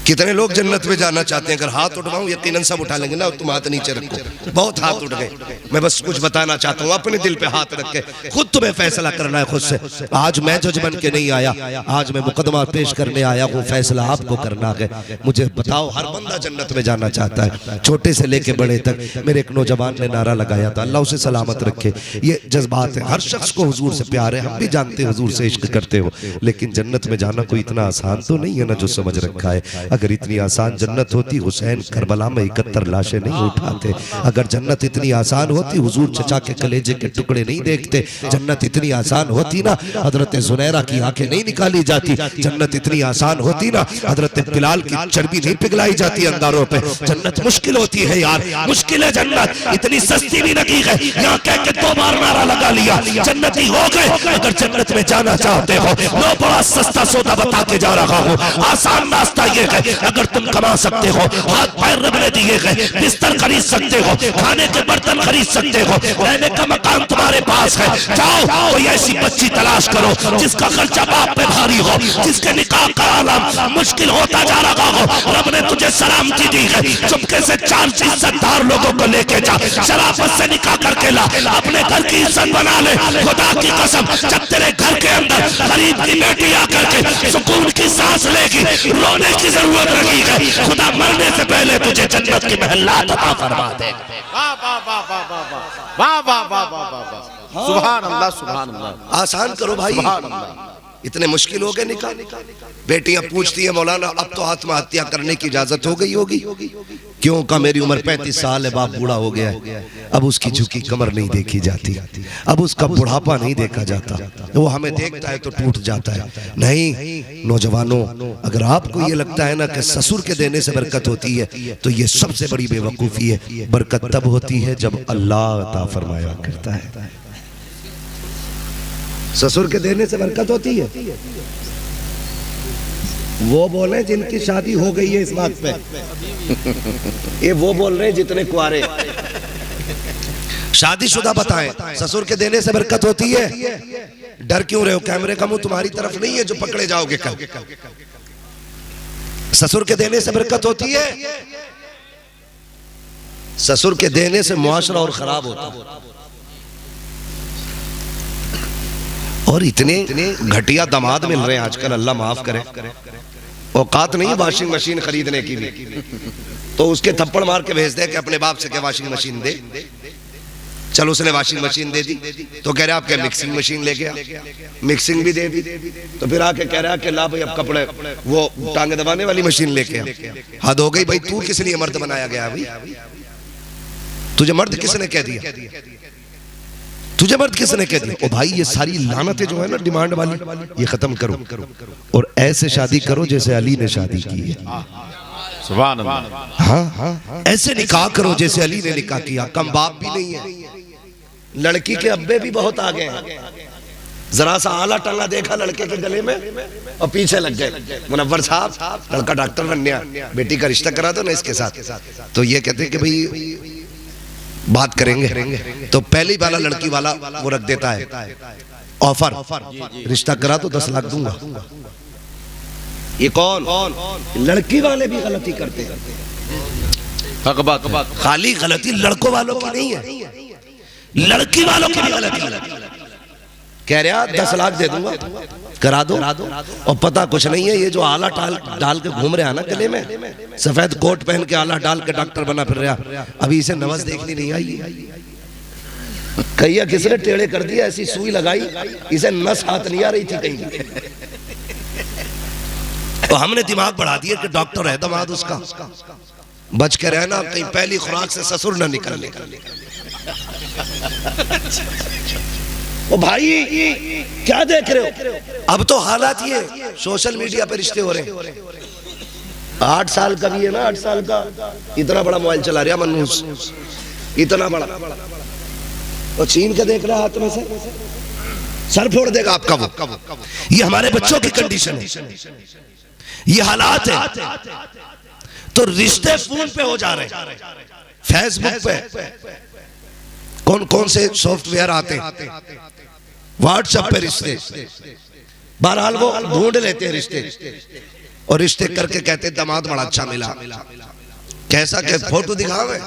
कितने लोग जन्नत में जाना चाहते हैं? अगर हाथ उठवाऊं यकीनन सब उठा लेंगे ना, तुम हाथ नीचे रखो, बहुत हाथ उठ गए। मैं बस कुछ बताना चाहता हूँ, अपने दिल पे हाथ रख के खुद तुम्हें फैसला करना है खुद से। आज मैं जज बन के नहीं आया, आज मैं मुकदमा पेश करने आया हूँ, फैसला आपको करना है। मुझे बताओ हर बंदा जन्नत में जाना चाहता है, छोटे से लेके बड़े तक। मेरे एक नौजवान ने नारा लगाया था अल्लाह उसे सलामत रखे। ये जज्बात है, हर शख्स को हुजूर से प्यार है, हम भी जानते हैं हुजूर से इश्क करते हो, लेकिन जन्नत में जाना कोई इतना आसान तो नहीं है ना जो समझ रखा है। अगर इतनी आसान जन्नत होती हुसैन करबला में 71 लाशें नहीं उठाते। अगर जन्नत इतनी आसान होती हुजूर चचा के कलेजे के टुकड़े नहीं देखते। जन्नत इतनी आसान होती ना हजरत जुनैरा की आंखें नहीं निकाली जाती। जन्नत इतनी आसान होती ना हजरत बिलाल की चर्बी नहीं पिघलाई जाती अंगारों पे। जन्नत मुश्किल होती है यार, मुश्किल है जन्नत, इतनी सस्ती भी नहीं है। यहाँ कह के 2 बार नारा लगा लिया जन्नती हो गए। अगर जन्नत में जाना चाहते हो लो बड़ा सस्ता सौदा बता के जा रहा हूँ। आसान रास्ता ये है गए। अगर तुम कमा सकते हो, हाथ पैर रब ने दिए गए, बिस्तर खरीद सकते हो, खाने के बर्तन खरीद सकते हो, रहने का मकान तुम्हारे पास है, जाओ कोई ऐसी बच्ची तलाश करो जिसका खर्चा बाप पे भारी हो, जिसके निकाह कराना मुश्किल होता जा रहा हो। रब ने तुझे सलामती दी है, चुपके से 4 इज्जतदार लोगों को लेके जा, शराफत से निकाह करके ला, अपने घर की इज्जत बना ले। खुदा की कसम, जब तेरे घर के अंदर गरीब की बेटी आकर के सुकून की सांस लेगी, रोने की जरूरत रही है, खुदा मरने से पहले तुझे जन्नत की महल्लात अता फरमा देगा। वाह वाह वाह वाह वाह वाह वाह वाह वाह वाह, सुभान अल्लाह सुभान अल्लाह। आसान करो भाई, इतने मुश्किल हो गए निकाह। बेटियां पूछती है मौलाना अब तो आत्महत्या करने की इजाजत हो गई होगी, क्यों? का मेरी उम्र 35 साल है, बाप बूढ़ा हो गया है, अब उसकी झुकी कमर नहीं देखी जाती, अब उसका बुढ़ापा नहीं देखा जाता, वो हमें देखता है तो टूट जाता है। नहीं नौजवानों, अगर आपको ये लगता है ना कि ससुर के देने से बरकत होती है, तो ये सबसे बड़ी बेवकूफ़ी है। बरकत तब होती है जब अल्लाह अता फरमाया करता है। ससुर के देने से बरकत होती है। वो बोले जिनकी शादी हो गई है इस बात पे, ये वो बोल रहे हैं जितने कुआरे। शादीशुदा बताएं ससुर के देने से बरकत होती है। डर क्यों रहे हो? कैमरे का मुंह तुम्हारी तरफ नहीं है जो पकड़े जाओगे कल। ससुर के देने से बरकत होती है। ससुर के देने से मुआशरा और खराब होता है। और इतने घटिया दामाद मिल रहे हैं आजकल, अल्लाह माफ करे। औकात नहीं वाशिंग मशीन खरीदने की भी, तो उसके थप्पड़ मार के भेज दे कि अपने बाप से क्या वाशिंग मशीन दे। चलो उसने वाशिंग मशीन दे दी तो कह रहा आप क्या मिक्सिंग मशीन ले गया, मिक्सिंग भी दे दी, तो फिर आके कह रहा कि ला भाई अब कपड़े वो टांगे दबाने वाली मशीन लेके आ। हद हो गई भाई, तू किस लिए मर्द बनाया गया भाई? तुझे मर्द किसने कह दिया? तुझे मर्द किसने कह दिया? ओ भाई ये सारी लानतें जो है ना डिमांड वाली, ये खत्म करो और ऐसे शादी करो जैसे अली ने शादी की है। सुभान अल्लाह। हाँ, ऐसे निकाह करो जैसे अली ने निकाह किया। कम बाप भी नहीं है, लड़की के अब्बे भी बहुत आगे हैं। जरा सा आला टंगा देखा लड़के के गले में और पीछे लग गए। मुनव्वर साहब लड़का डॉक्टर बन गया, बेटी का रिश्ता करा दो ना इसके साथ। तो ये कहते कि भाई बात करेंगे, तो पहली वाला लड़की वाला वो रख देता है ऑफर, रिश्ता करा तो 10 लाख दूंगा। ये कौन? लड़की वाले भी गलती करते हैं। खाली गलती लड़कों वालों की नहीं है, लड़की वालों की भी गलती। कह रहा 10 लाख दे दूंगा, करा दो, और पता कुछ नहीं है। ये जो आला डाल के घूम रहा है ना गले में, सफेद कोट पहन के आला डाल के डॉक्टर बना फिर रहा, अभी इसे नवज देखनी नहीं आई। कहिया किसने टेढ़े कर दिया, ऐसी सुई लगाई इसे नस हाथ नहीं आ रही थी कहीं, तो हमने दिमाग बढ़ा दिया कि डॉक्टर है दामाद उसका, बच के रहना कहीं पहली खुराक से ससुर न निकलने। ओ भाई क्या देख रहे हो? अब तो हालात ये सोशल मीडिया पे रिश्ते हो रहे हैं। 8 साल का भी है ना, 8 साल का इतना बड़ा मोबाइल चला रहा मनूस, इतना बड़ा, और छीन के देख रहा हाथ में से, सर फोड़ देगा आपका वो। ये हमारे बच्चों की कंडीशन है, ये हालात है। तो रिश्ते फोन पे हो जा रहे हैं, फेसबुक पे कौन कौन से सॉफ्टवेयर आते हैं, व्हाट्सएप पे रिश्ते। बहरहाल वो ढूंढ लेते हैं रिश्ते, और रिश्ते करके कहते हैं दामाद बड़ा अच्छा मिला। कैसा के फोटो दिखावे,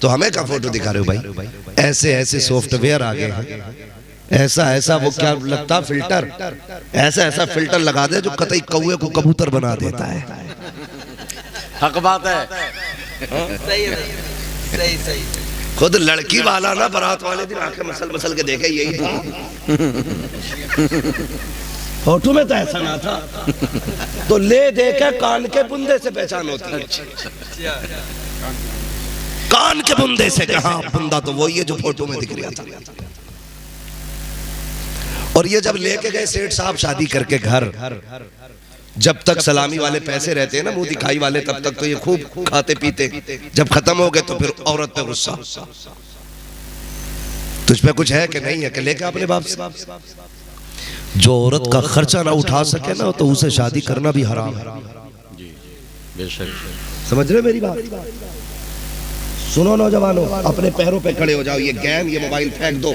तो हमें क्या फोटो दिखा रहे हो भाई? ऐसे ऐसे सॉफ्टवेयर आ गए हैं, ऐसा ऐसा वो क्या लगता फिल्टर, ऐसा ऐसा फिल्टर लगा दे जो कतई कौवे को कबूतर बना देता है। हक बात है। सही। खुद लड़की वाला ना बारात वाले दिन आके मसल मसल के देखे, यही था। फोटो में तो ऐसा ना था, तो ले देखे कान के बुंदे से पहचान होती है। कान के बुंदे से कहा बुंदा तो वही है जो फोटो में दिख रहा था। और ये जब लेके गए सेठ साहब शादी करके घर, जब तक सलामी वाले पैसे रहते हैं ना मुंह दिखाई वाले, तब तक तो ये खूब खाते पीते, जब खत्म हो गए तो फिर औरत पे गुस्सा, तुझ पे कुछ है कि नहीं है, कि लेके अपने बाप से। जो औरत का खर्चा ना उठा सके ना, तो उसे शादी करना भी हराम है। बेशक। समझ रहे हो मेरी बात? सुनो नौजवानों, अपने पैरों पे खड़े हो जाओ, ये गेम ये मोबाइल फेंक दो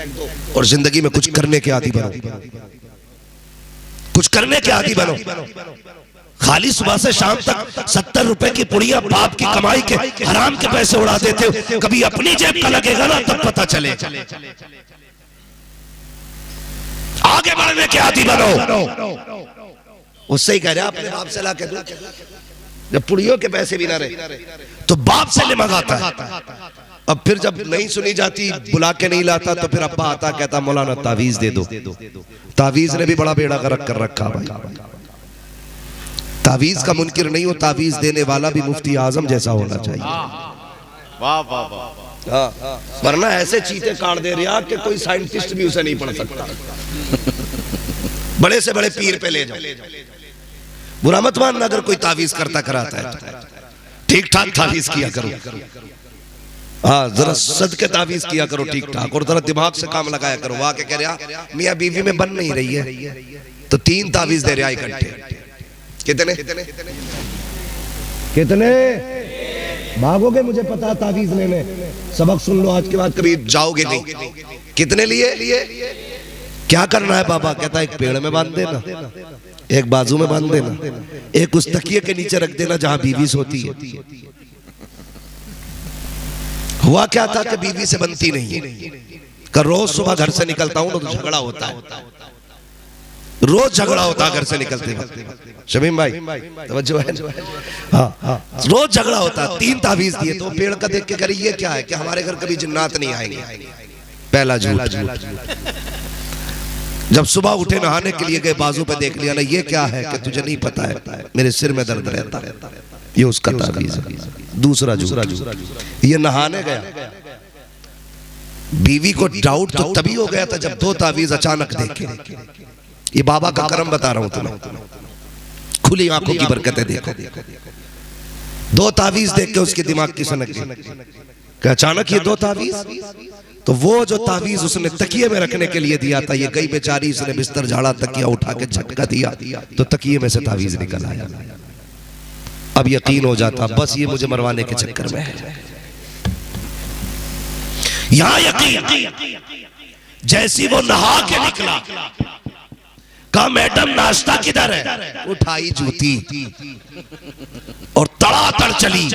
और जिंदगी में कुछ करने के आदी बनो, कुछ करने के आदी बनो। खाली सुबह से शाम तक 70 रुपए की पुड़िया बाप की कमाई के हराम के पैसे उड़ा देते हो, कभी अपनी जेब का लगेगा ना तब पता चले। आगे बढ़ने के आदी बनो। उससे ही कह रहा अपने बाप से ला के दो, जब पुड़ियों के पैसे भी ना रहे तो बाप से ले मंगाता है। अब फिर जब नहीं सुनी जाती, बुला के नहीं लाता, तो फिर अब्बा आता कहता मौलाना तावीज दे दो। तावीज ने भी बड़ा बेड़ा गर्क कर रखा भाई। तावीज का मुनकिर नहीं हो, तावीज देने वाला भी मुफ्ती आजम जैसा होना चाहिए। वाह वाह वाह। वरना ऐसे चीते काट दे रहा कि कोई साइंटिस्ट भी उसे नहीं पढ़ सकता। बड़े से बड़े पीर पे ले जाओ, बुरा मत मानना अगर कोई तावीज करता कराता है, ठीक ठाक तावीज किया करो। हाँ, जरा सदके तावीज किया करो ठीक ठाक, और जरा दिमाग से काम लगाया करो। वहां के कह रहा मियाँ बीवी में बन नहीं रही है तो 3 तावीज दे रहा इकट्ठे। कितने कितने भागोगे? मुझे पता तावीज लेने। सबक सुन लो, आज के बाद कभी जाओगे नहीं। कितने लिए? क्या करना है बाबा? कहता है एक पेड़ में बांध देना, एक बाजू में बांध देना, एक उस तकिए के नीचे रख देना जहां बीवी सोती है। हुआ क्या था कि बीवी से बनती नहीं है। कर रोज सुबह घर से निकलता हूं तो झगड़ा होता है, रोज झगड़ा होता है घर से निकलते वक्त। शमीम भाई तवज्जो है? हाँ, रोज झगड़ा होता है। 3 तावीज दिए तो पेड़ का देख के करी ये क्या है कि हमारे घर कभी जिन्नात नहीं आएंगे। पहला झूठ। जब सुबह उठे नहाने के लिए गए, बाजू पे देख लिया ना, ये क्या है कि तुझे नहीं पता है, मेरे सिर में दर्द रहता है, ये उसका तावीज है। दूसरा झूठ, ये नहाने गया, बीवी को डाउट तो तभी हो गया था जब 2 तावीज अचानक देखे। ये बाबा का करम बता रहा हूं तुम्हें, खुली आंखों की बरकतें देखो। 2 तावीज देख के उसके दिमाग की सनक गई, अचानक ये 2 तावीज। तो वो जो तावीज उसने तकिए में रखने के लिए दिया था, ये गई बेचारी, इसने बिस्तर झाड़ा, तकिया उठा के झटका दिया तो तकिए में से तावीज निकल आया। अब यकीन हो जाता बस ये मुझे मरवाने के चक्कर में है। यहां यकीन जैसी वो नहा के निकला, कहा मैडम नाश्ता किधर है? उठाई जूती और तड़ातड़ चली।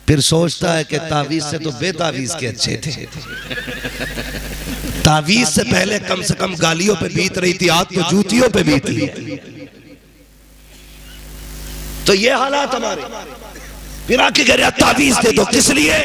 फिर सोचता है कि तावीज से तो बेतावीज के अच्छे थे। तावीज से पहले कम से कम गालियों पे बीत रही थी, आज तो जूतियों पे बीत रही। तो ये हालात हमारे। फिर आके कह रहा तावीज दे दो, किस लिए?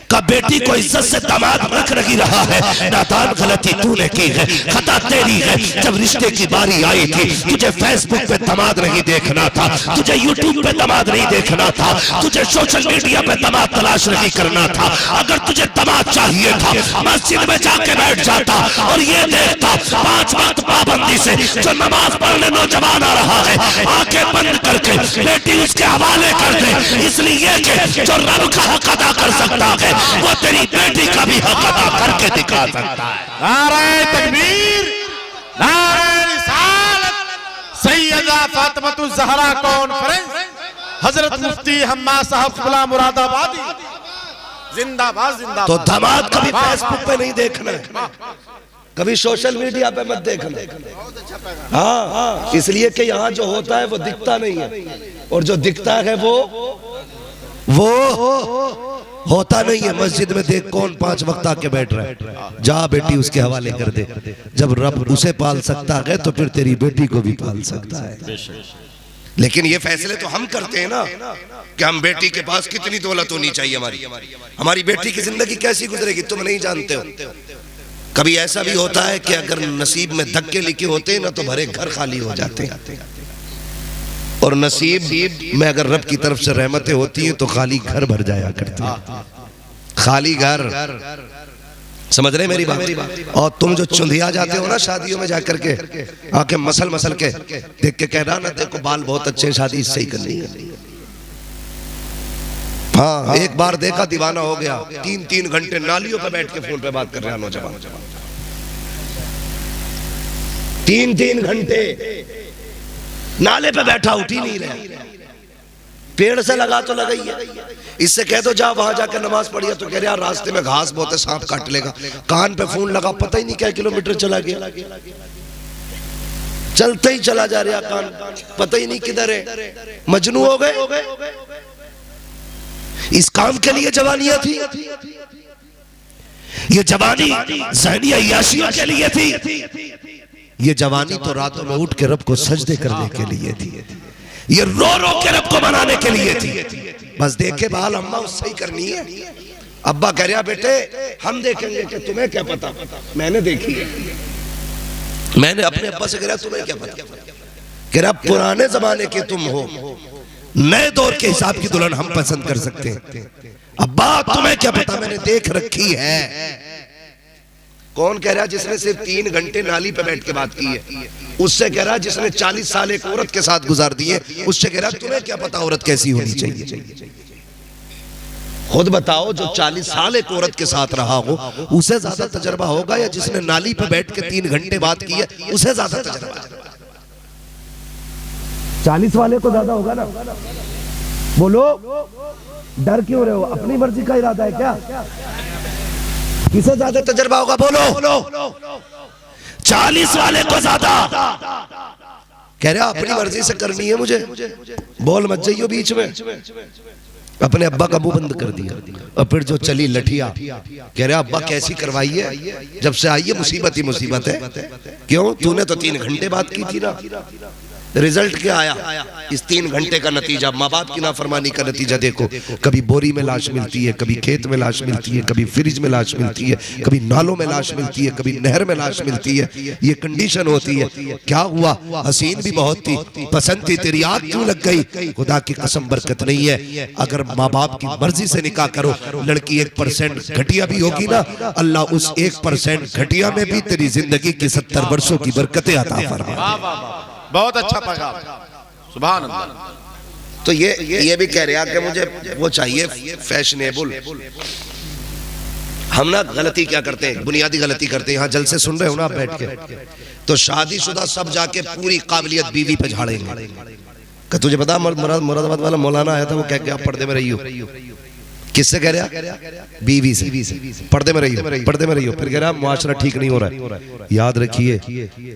का बेटी को इज्जत से दामाद रख नहीं रहा है, नादान गलती तूने की है, खता तेरी है। जब रिश्ते की बारी आई थी, तुझे फेसबुक पे दामाद नहीं देखना था, तुझे यूट्यूब पे दामाद नहीं देखना था, तुझे सोशल मीडिया पे दामाद तलाश नहीं करना था। अगर तुझे दामाद चाहिए था, मस्जिद में जाके बैठ जाता और ये देखता 5 वक्त पाबंदी से जो नमाज पढ़ने नौजवान आ रहा है, आंखें बंद करके बेटी उसके हवाले कर दे, इसलिए कि जो रब का हक अदा कर सकता है वो तेरी बेटी का भी हक अदा करके दिखा सकता है। नारे तकबीर, नारे रिसालत, सैयदा फातिमा ज़हरा कॉन्फ्रेंस, हजरत मुफ्ती हम्मा साहब क़िबला मुरादाबादी, जिंदाबाद जिंदाबाद। तो दामाद कभी फेसबुक पे नहीं देखना है, कभी सोशल मीडिया पे मत देखना। हाँ, इसलिए कि यहाँ जो होता है वो दिखता नहीं है, और जो दिखता है वो होता नहीं है। मस्जिद में देख कौन 5 वक्त आके बैठ रहा है, जा बेटी उसके हवाले कर दे। जब रब उसे पाल सकता है तो फिर तेरी बेटी को भी पाल सकता है। लेकिन ये फैसले तो हम करते हैं ना कि हम बेटी के पास कितनी दौलत होनी चाहिए, हमारी बेटी की जिंदगी कैसी गुजरेगी तुम नहीं जानते हो। कभी ऐसा भी होता है कि अगर नसीब में धक्के लिखे होते हैं ना तो भरे घर खाली हो जाते हैं, और नसीब में अगर रब की तरफ से रहमतें होती हैं तो खाली घर भर जाया करते हैं। खाली घर, समझ रहे मेरी बात? और तुम जो चुंधिया जाते हो ना शादियों में जाकर के, आके मसल के देख के कह रहा ना देखो बाल बहुत अच्छे, शादी इससे ही करनी है। हाँ, एक बार देखा दीवाना हो गया, 3-3 घंटे नालियों पे बैठ के फोन पे बात कर रहा नौजवान। 3-3 घंटे नाले पे बैठा, उठ ही नहीं रहा। पेड़ से लगा तो लगा ही है। इससे कह दो जा वहां जाकर नमाज पढ़िए तो कह रहे यार रास्ते में घास बहुत है, सांप काट लेगा। कान पे फोन लगा, पता ही नहीं क्या किलोमीटर चला गया, चलते ही चला जा रहा कान, पता ही नहीं किधर है। मजनू हो गए। इस काम के लिए जवानियां थी, ये जवानी ज़हनी अय्याशियों के लिए थी। ये जवानी तो रातों में उठ के रब को सजदे करने के लिए थी, ये रो रो के रब को मनाने के लिए थी। बस देखे बहाल अम्मा उससे ही करनी है। अब्बा कह रहा बेटे हम देखेंगे कि तुम्हें क्या पता, मैंने देखी है। मैंने अपने अब्बा से कह रहा तुम्हें क्या पता, कह रहा पुराने जमाने के तुम हो, नए दौर के हिसाब की दुल्हन हम पसंद कर सकते हैं। अब्बा तुम्हें क्या पता, मैंने देख रखी है। कौन कह रहा है? जिसने सिर्फ 3 घंटे नाली पे बैठ के बात की है, उससे कह रहा है जिसने 40 साल एक औरत के साथ गुजार दिए, उससे कह रहा है तुम्हें क्या पता औरत कैसी होनी चाहिए। खुद बताओ, जो 40 साल एक औरत के साथ रहा हो उसे ज्यादा तजर्बा होगा, या जिसने नाली पे बैठ के 3 घंटे बात की है उसे ज्यादा तजर्बा? 40 वाले को ज्यादा होगा ना। बोलो डर क्यों रहे हो? अपनी मर्जी का इरादा है क्या? किसे ज्यादा तजर्बा होगा? बोलो 40 वाले को ज्यादा। कह रहा अपनी मर्जी से करनी है मुझे, बोल मत जाइयो बीच में। अपने अब्बा का मुंह बंद कर दिया और फिर जो चली लठिया, कह रहा अब्बा कैसी करवाई है, जब से आई है मुसीबत ही मुसीबत है। क्यों? तूने तो 3 घंटे बात की थी ना। रिजल्ट क्या आया? इस 3 घंटे का नतीजा, माँ बाप की नाफरमानी का नतीजा देखो। कभी बोरी में लाश मिलती है, कभी खेत में लाश मिलती है, कभी फ्रिज में लाश मिलती है, कभी नालों में लाश मिलती है, कभी नहर में लाश मिलती है। ये कंडीशन होती है। क्या हुआ? हसीन भी बहुत थी, पसंद थी, तेरी आग क्यों लग गई? खुदा की कसम बरकत नहीं है। अगर माँ बाप की मर्जी से निकाह करो, लड़की 1% घटिया भी होगी ना, अल्लाह उस 1% घटिया में भी तेरी जिंदगी की 70 वर्षों की बरकतें अता फरमाए। बहुत अच्छा पैगाम, सुभान अल्लाह। तो ये भी कह रहा कि मुझे वो चाहिए फैशनेबल। हम ना गलती क्या करते हैं, बुनियादी गलती करते हैं। यहाँ जलसे सुन रहे हो ना आप बैठ के, तो शादीशुदा सब जाके पूरी काबिलियत बीवी पे झाड़ेंगे। कि तुझे पता मुरादाबाद वाला मौलाना आया था, वो कह के आप पर्दे में रहियो। किससे कह रहा? बीवी से। पर्दे में रहियो, पर्दे में रहियो। फिर कह रहा मुआशरा ठीक नहीं हो रहा है। याद रखिए,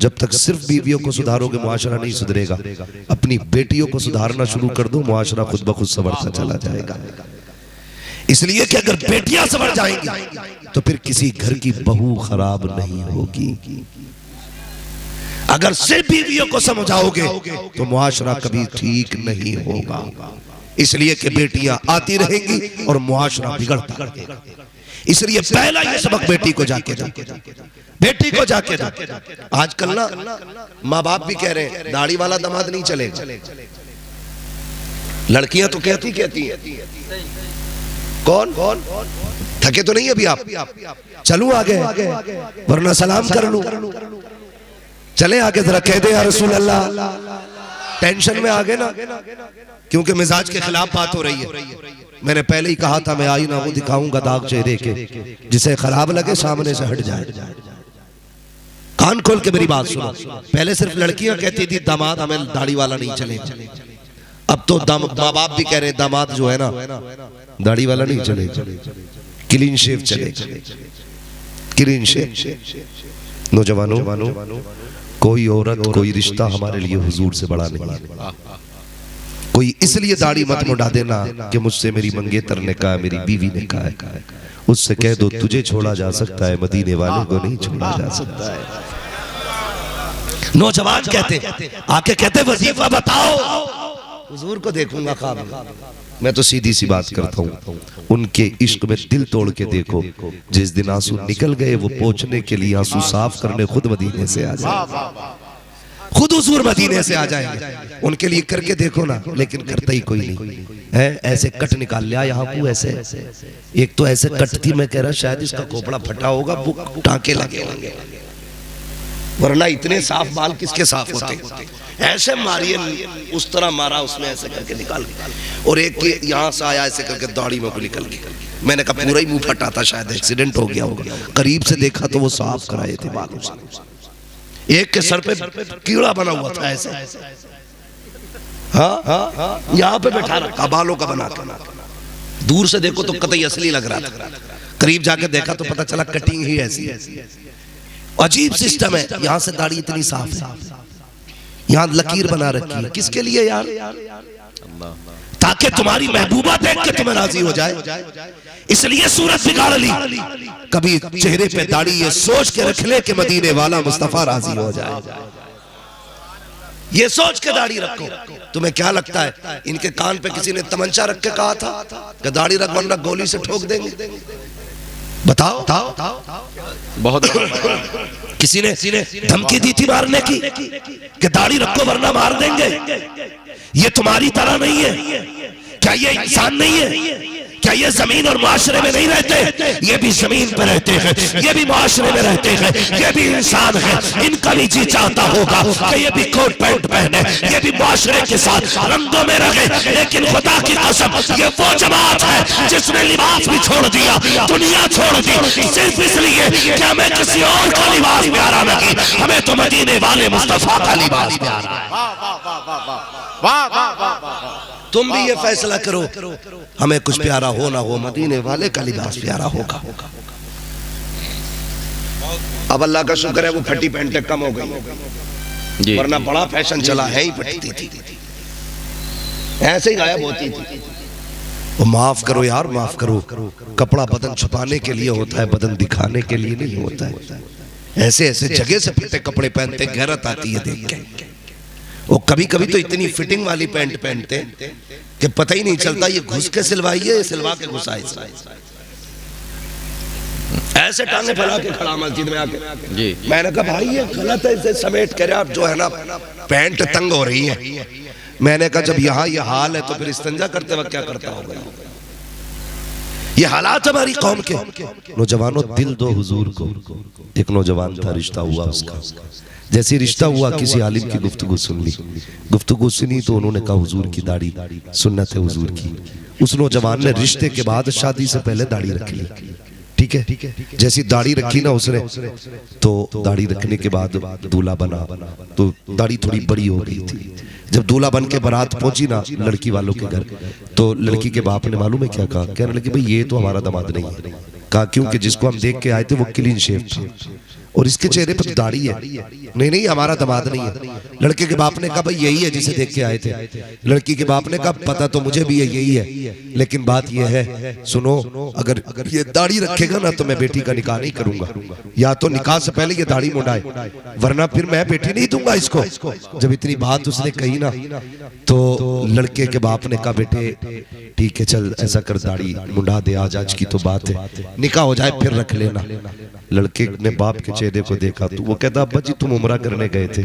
जब तक सिर्फ बीवियों को सुधारोगे मुआशरा नहीं सुधरेगा। अपनी बेटियों को सुधारना शुरू कर दो, मुआशरा खुद ब खुद संवरता चला जाएगा। इसलिए कि अगर बेटियां संवर जाएंगी तो फिर किसी घर की बहू खराब नहीं होगी। अगर सिर्फ बीवियों को समझाओगे तो मुआशरा कभी ठीक नहीं होगा। इसलिए कि बेटियां आती रहेंगी और मुआशरा बिगड़ता रहेगा। इसलिए पहला ये सबक बेटी को जाके बेटी को जाके आजकल ना माँ बाप भी कह रहे हैं दाढ़ी वाला दामाद नहीं चलेगा। लड़कियां तो कहती हैं। कौन थके तो नहीं अभी आप? चलूं आगे वरना सलाम कर लूं। चले आगे जरा कह दे या रसूल अल्लाह। टेंशन में आ गए ना, क्योंकि मिजाज के खिलाफ बात हो रही है। मैंने पहले ही कहा था मैं आईना वो दिखाऊंगा दाग चेहरे के, जिसे खराब लगे सामने से हट जाए। कान खोल के मेरी बात सुनो। पहले सिर्फ लड़कियां कहती थी दामाद हमें दाढ़ी वाला नहीं चलेगा। अब तो माँ बाप भी कह रहे हैं दामाद जो है ना दाढ़ी वाला नहीं चलेगा, क्लीन शेव चलेगा। Clean shave. नौजवानों, कोई औरत कोई रिश्ता हमारे लिए हुजूर से बड़ा नहीं है। कोई इसलिए दाढ़ी मत मुड़ा देना कि मुझसे मेरी मंगेतर ने कहा, मेरी बीवी ने कहा है। उससे कह दो तुझे छोड़ा जा सकता है, मदीने वाले को नहीं छोड़ा जा सकता है। नौजवान कहते आके कहते वजीफा बताओ, हुजूर को देखूंगा ख्वाब में। मैं तो सीधी सी बात करता हूँ, उनके इश्क में दिल तोड़ के देखो। जिस दिन आंसू निकल गए वो पोंछने के लिए आंसू साफ करने खुद मदीने से आ जाए, खुद हुजूर मदीने से आ जाएंगे। उनके लिए करके देखो ना, लेकिन करता ही कोई नहीं है। ऐसे कट निकाल लिया यहाँ को, ऐसे एक तो ऐसे कट थी, मैं कह रहा शायद इसका खोपड़ा फटा होगा, वो टांके लगे होंगे, वरना इतने साफ बाल किसके साफ होते। ऐसे मारिए, उस तरह मारा उसमें ऐसे करके निकाल, और एक के यहाँ से आया ऐसे करके दाढ़ी में को निकल गया। मैंने कहा पूरा ही मुंह फटा था, शायद एक्सीडेंट हो गया होगा। करीब से देखा तो वो साफ कराए थे बाल उसने। एक के सर पे कीड़ा बना हुआ था ऐसे। हाँ, यहाँ पे बैठा रखा बालों का बना के। दूर से देखो तो कतई असली लग रहा था, करीब जाके देखा तो पता चला कटिंग ही ऐसी है। अजीब सिस्टम है। यहाँ से दाढ़ी इतनी साफ है, यहाँ लकीर बना रखी है। किसके लिए यार? ताकि तुम्हारी महबूबा देख के तुम्हें राजी हो जाए, इसलिए सूरत बिगाड़ ली। कभी चेहरे पे दाढ़ी ये सोच के रख ले कि मदीने वाला मुस्तफा राजी हो जाए, ये सोच के दाढ़ी रखो। तुम्हें क्या लगता है इनके कान पे किसी ने तमंचा रख के कहा था कि दाढ़ी रख वरना गोली से ठोक देंगे? बताओ। बहुत किसी ने धमकी दी थी मारने की कि दाढ़ी रखो वरना मार देंगे? ये तुम्हारी तरह नहीं है। क्या ये इंसान नहीं है? क्या ये जमीन और माशरे में नहीं रहते? ये भी जमीन पर रहते हैं, ये भी माशरे में रहते हैं, ये भी इंसान है। इनका भी जी चाहता होगा कि ये भी कोट पैंट पहने, ये भी माशरे के साथ रंगों में रहे। लेकिन खुदा की कसम, ये वो जमात है जिसने लिबास भी छोड़ दिया, दुनिया छोड़ दी, सिर्फ इसलिए कि हमें किसी और का लिबास प्यारा लगे। हमें तो मदीने वाले मुस्तफा का लिबास प्यारा है। वाह वाह वाह वाह। तुम भी ये फैसला करो, हमें कुछ प्यारा हो ना हो, मदीने वाले का लिबास प्यारा होगा। अब अल्लाह का शुक्र है वो फटी पैंटें कम हो गई, वरना बड़ा फैशन चला है ही फटती थी, ऐसे ही गायब होती थी। वो माफ करो यार, माफ करो। कपड़ा बदन छुपाने के लिए होता है, बदन दिखाने के लिए नहीं होता है। ऐसे ऐसे जगह से फटे कपड़े पहनते, गैरत आती है देख के। वो कभी कभी तो इतनी फिटिंग वाली पैंट पहनते कि पता ही नहीं चलता ये घुस के सिलवाई है या सिलवा के घुसाई। ऐसे टांगे फैला के खड़ा मस्जिद में आके जी। मैंने कहा भाई ये गलत है, इसे समेट कर आप जो है ना पैंट तंग हो रही है। मैंने कहा जब यहाँ ये हाल है तो फिर इस्तिंजा करते वक्त क्या करता होगा? ये हालात हमारी कौम के। नौजवानों दिल दो हुजूर को। एक नौजवान था, रिश्ता हुआ उसका। जैसे रिश्ता हुआ किसी आलिम की गुफ्तगू सुन ली, गुफ्तगू सुनी तो उन्होंने कहा हुजूर की दाढ़ी सुन्नत है हुजूर की। उस नौजवान ने रिश्ते के बाद शादी से पहले दाढ़ी रख ली। ठीक है, जैसी दाढ़ी रखी ना उसने, तो दाढ़ी रखने के बाद दूल्हा बना तो दाढ़ी थोड़ी बड़ी हो गई थी। जब दूल्हा बन के बारात पहुंची ना लड़की वालों के घर, तो लड़की के बाप ने मालूम है क्या कहा? कहने लगे भाई ये तो हमारा दामाद नहीं है। कहा क्योंकि जिसको हम देख के आए थे वो क्लीन शेव था और इसके चेहरे पर दाढ़ी है। नहीं नहीं हमारा दामाद नहीं है। लड़के के बाप ने कहा भाई यही है जिसे देख के आए थे। लड़की के बाप ने कहा पता तो मुझे भी है यही है, लेकिन बात यह है सुनो, अगर ये दाढ़ी रखेगा ना तो मैं बेटी का निकाह नहीं करूंगा। या तो निकाह से पहले ये दाढ़ी मुंडाए, वरना फिर मैं बेटी नहीं दूंगा इसको। जब इतनी बात उसने कही ना तो लड़के के बाप ने कहा बेटे ठीक है चल ऐसा कर दाढ़ी मुंडा दे, आज की तो बात है, निकाह हो जाए फिर रख लेना। लड़के ने बाप के चेहरे को देखा तो वो कहता अब्बा जी तुम उम्रा करने गए थे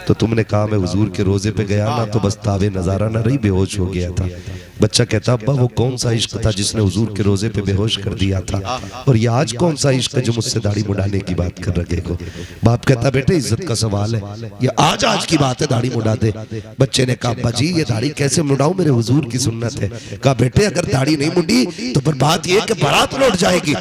तो तुमने कहा मैं हुजूर के रोजे पे गया ना तो बस तावे नजारा न रही, बेहोश हो गया था। बच्चा कहता अब्बा वो कौन सा इश्क था जिसने हुजूर के रोजे पे बेहोश कर दिया था, और ये आज कौन सा इश्क है जो मुझसे दाढ़ी मुंडाने की बात कर रहे हो? बाप कहता बेटे इज्जत का सवाल है, ये आज की बात है दाढ़ी मुंडा दे। बच्चे ने कहा अब्बा जी ये दाढ़ी कैसे मुंडाऊं, मेरे हुजूर की सुन्नत है। कहा बेटे अगर दाढ़ी नहीं मुंडी तो फिर बात ये कि बारात लौट जाएगी,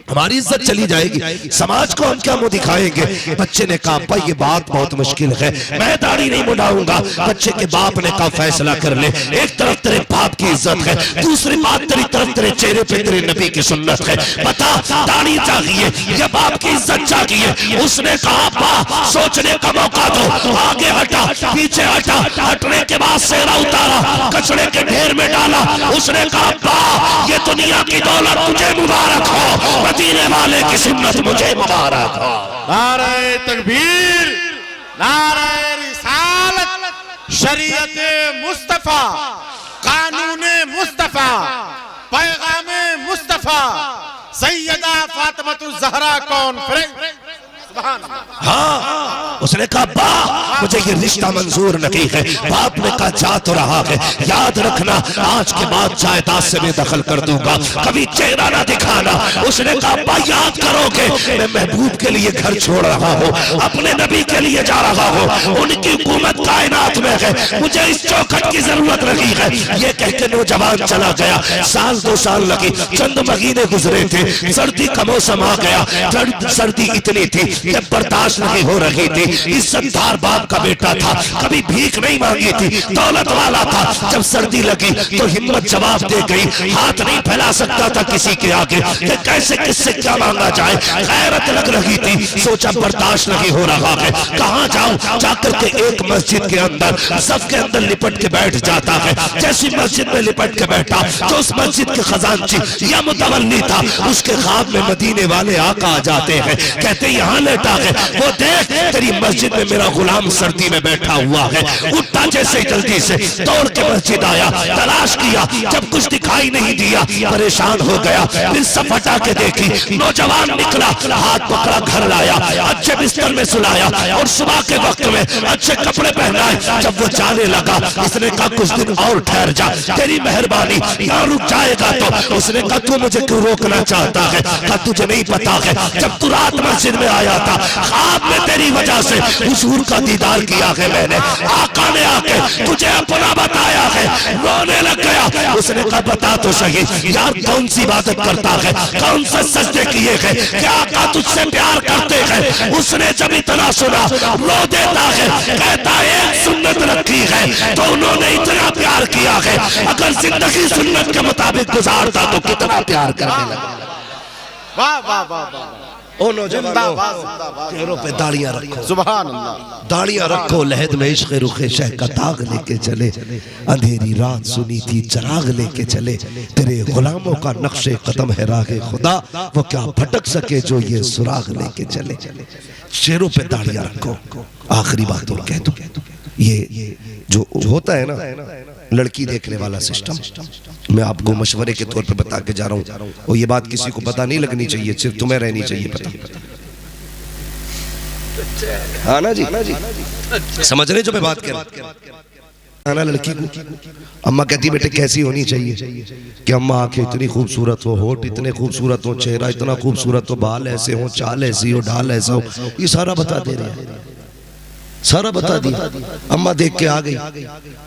हमारी इज्जत चली जाएगी, समाज को हम क्या मुंह दिखाएंगे। बच्चे ने कहा अब्बा ये बात बहुत मुश्किल है, मैं दाढ़ी नहीं मुंडाऊंगा। बच्चे के बाप ने कहा फैसला कर ले, एक तरफ तेरे बाप की इज्जत है, दूसरी बात तेरी तरफ तेरे चेहरे पे तेरे नबी की सुन्नत है। बता दाढ़ी चाहिए या बाप की इज्जत चाहिए? उसने कहा अब्बा सोचने का मौका दो। आगे हटा, पीछे हटा, हटने के बाद सेहरा उतारा, कचड़े के ढेर में डाला। उसने कहा अब्बा ये दुनिया की दौलत मुझे मुबारक हो, मदीने वाले की सुन्नत मुझे मुबारक हो। नारे तकबीर, नारे रिसालत, शरीयत मुस्तफा, कानूने मुस्तफा, पैगामे मुस्तफा, सैयदा फातिमा ज़हरा कॉन्फ्रेंस। हाँ उसने कहा बा मुझे ये रिश्ता मंजूर नहीं है। बाप ने कहा जा तो रहा है, याद रखना आज के बाद जायदाद से मैं दखल कर दूंगा, कभी चेहरा ना दिखाना। उसने कहा बा याद करोगे मैं महबूब के लिए घर छोड़ रहा हूँ, अपने नबी के लिए जा रहा हूँ, उनकी हुकूमत कायनात में है, मुझे इस चौखट की जरूरत नहीं है। ये कहकर नौजवान चला गया। साल 2 साल लगी, चंद महीने गुजरे थे, सर्दी का मौसम आ गया। सर्दी इतनी थी जब बर्दाश्त नहीं हो रही थी, इज्जतदार बाप का बेटा था, कभी भीख नहीं मांगी थी, दौलत वाला था, जब सर्दी लगी तो हिम्मत जवाब दे गई, हाथ नहीं फैला सकता था किसी के आगे कि कैसे किससे क्या मांगा जाए, गैरत लग रही थी, सोचा बर्दाश्त नहीं हो रहा है, कहां जाऊं, जाकर के एक मस्जिद के अंदर सफ के अंदर लिपट के बैठ जाता है। जैसी मस्जिद में लिपट के बैठा तो उस मस्जिद के खजानची या मुतवल्ली था, उसके ख्वाब में मदीने वाले आका आ जाते हैं, कहते यहाँ लेटा है, वो देख तेरी मस्जिद में मेरा गुलाम सर्दी में बैठा हुआ है। उठा जैसे जल्दी से दौड़ के मस्जिद आया, तलाश किया, जब कुछ दिखाई नहीं दिया परेशान हो गया, फिर सफ हटा के देखी, नौजवान निकला, हाथ पकड़ा घर लाया, अच्छे बिस्तर में सुलाया और सुबह के वक्त में अच्छे कपड़े पहनाए। जब वो जाने लगा, इसने कहा कुछ दिन और ठहर जा, तेरी मेहरबानी, यहाँ रुक जाएगा तो। उसने कहा तू मुझे क्यों रोकना चाहता है, कहा तुझे नहीं पता है, जब तू रात मस्जिद में आया था, ख्वाब में तेरी वजह से हुजूर का दीदार किया है मैंने, आका ने आके तुझे अपना बताया है, रोने लग गया। उसने कहा बता तो सही यार, कौन सी इबादत करता है, कौन से सजदे किए हैं, क्या आका तुझसे प्यार करते हैं। उसने जब इतना सुना रो देता है, कहता है एक सुन्नत रखी है तो उन्होंने इतना प्यार किया है, अगर जिंदगी सुन्नत के मुताबिक गुजारता तो कितना प्यार करने लगा। वाह वाह वाह वाह, ओ नौजवानों, चेहरों पे दाढ़ियां रखो, सुभान अल्लाह, दाढ़ियां रखो, लहद में इश्क़ रुखे शह का ताग लेके चले, अंधेरी रात सुनी थी चराग लेके चले, तेरे गुलामों का नक्शे कदम है राहे खुदा, वो क्या भटक सके जो ये सुराग लेके चले। चेहरों पे दाढ़ियां रखो। आखिरी बात और कह दो, ये जो होता है ना लड़की देखने वाला सिस्टम, मैं आपको मशवरे के तौर पे बता के जा रहा हूँ, और ये बात किसी को पता नहीं लगनी चाहिए, सिर्फ तुम्हें रहनी चाहिए पता। हाँ ना जी, समझ रहे जो मैं बात कर रहा। लड़की को अम्मा कहती बेटे कैसी होनी चाहिए, कि अम्मा आंखें इतनी खूबसूरत हो, होठ इतने खूबसूरत हो, चेहरा इतना खूबसूरत हो, बाल ऐसे हो, चाल ऐसी हो, ढाल ऐसा हो, ये सारा बता दे रहे हैं, सारा बता दिया। अम्मा देख के आ गई।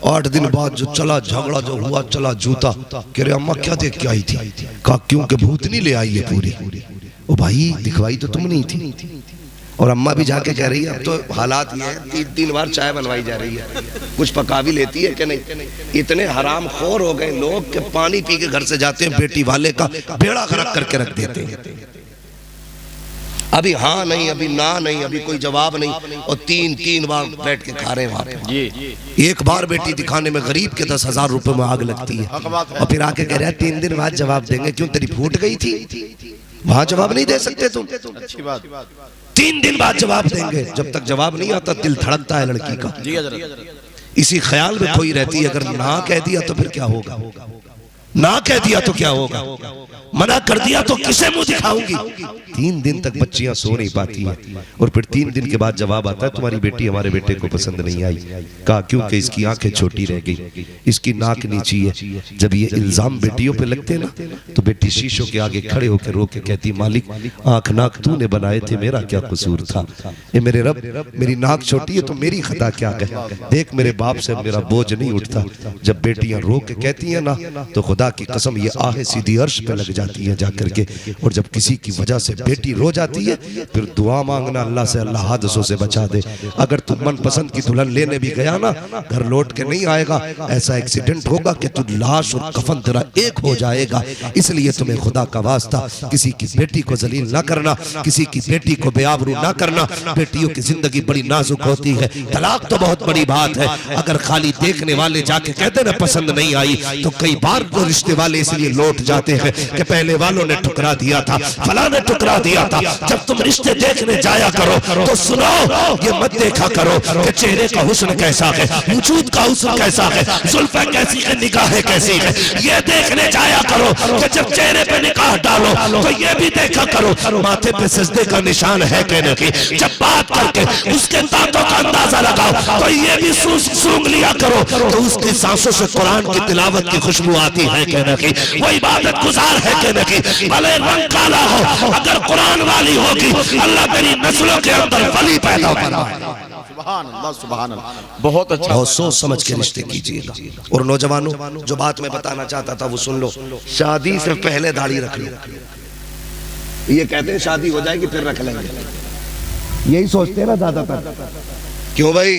8 दिन बाद जो चला झगड़ा जो हुआ, चला जूता, कह रहे अम्मा क्या देख के आई थी, कहा क्यों के भूत नहीं ले आई है पूरी। ओ भाई दिखवाई तो तुम नहीं थी। और अम्मा भी जाके कह रही है अब तो हालात ये है 3 बार चाय बनवाई जा रही है, कुछ पका भी लेती है कि नहीं। इतने हराम खोर हो गए लोग कि पानी पी के घर से जाते हैं, बेटी वाले का बेड़ा गर्क करके रख देते हैं। अभी हाँ नहीं, अभी ना नहीं, अभी कोई जवाब नहीं, और 3 बार बैठ के खा रहे हैं वहां पे। एक बार बेटी दिखाने में गरीब के 10,000 रुपए में आग लगती है, और फिर आके कह रहे हैं 3 दिन बाद जवाब देंगे। क्यों, तेरी फूट गई थी, वहां जवाब नहीं दे सकते तुम। अच्छी बात, 3 दिन बाद जवाब देंगे। जब तक जवाब नहीं आता दिल धड़कता है लड़की का, इसी ख्याल में खोई रहती है। अगर ना कह दिया तो फिर क्या होगा, ना कह दिया तो क्या होगा, मना कर दिया तो किसे मुंह दिखाऊंगी। 3 दिन तक बच्चियां सो नहीं पाती हैं, और फिर 3 दिन के बाद जवाब आता है तुम्हारी बेटी हमारे बेटे को पसंद नहीं आई। कहा क्योंकि इसकी आंखें छोटी रह गई, इसकी नाक नीची है। जब ये इल्जाम बेटियों पे लगते ना, तो बेटी शीशों के आगे खड़े होकर रो के कहती मालिक आंख नाक तूने बनाए थे, मेरा क्या कसूर था। ये मेरे रब, मेरी नाक छोटी है तो मेरी खता क्या है। देख मेरे बाप से मेरा बोझ नहीं उठता। जब बेटियां रो के कहती हैं ना, तो खुदा की कसम ये आहे सीधी अर्श पे लग जाती है जाकर के। और जब किसी की वजह से बेटी रो जाती है, फिर दुआ मांगना अल्लाह से, अल्लाह हादसों से बचा दे। अगर तू मनपसंद की दुल्हन लेने भी गया ना, घर लौट के नहीं आएगा, ऐसा एक्सीडेंट होगा कि तू लाश और कफन तेरा एक हो जाएगा। इसलिए तुम्हें खुदा का वास्ता किसी की बेटी को जलील ना करना, किसी की बेटी को बेआबरू ना करना। बेटियों की जिंदगी बड़ी नाजुक होती है। तलाक तो बहुत बड़ी बात है, अगर खाली देखने वाले जाके कहते ना पसंद नहीं आई, तो कई बार तो रिश्ते वाले इसलिए लौट जाते हैं कि पहले वालों ने ठुकरा दिया था, फला ने ठुकरा दिया था। जब तुम रिश्ते देखने जाया करो तो सुनो, ये मत देखा करो कि चेहरे का हुस्न कैसा है, वजूद का हुस्न कैसा है, जुल्फे कैसी है, निगाहें कैसी है। ये देखने जाया करो कि जब चेहरे पे निकाह डालो तो ये भी देखा करो माथे पे सजदे का निशान है कि नहीं। जब बात करके उसके दांतों का अंदाजा लगाओ तो ये भी सूंघ लिया करो तो उसकी सांसों से कुरान की तिलावत की खुशबू आती है कि नहीं, वो इबादत गुजार है कि नहीं। भले रंग काला हो, अगर कुरान वाली होगी अल्लाह तेरी नस्लों के अंदर वली पैदा फरमाएगा। सुभान अल्लाह, सुभान अल्लाह। बहुत अच्छा, बहुत सोच समझ के रिश्ते कीजिएगा। और नौजवानों, जो बात मैं बताना चाहता था वो सुन लो। शादी से पहले दाढ़ी रख लो। ये कहते हैं शादी हो जाएगी फिर रख लेंगे। यही सोचते हैं ना ज्यादातर, क्यों भाई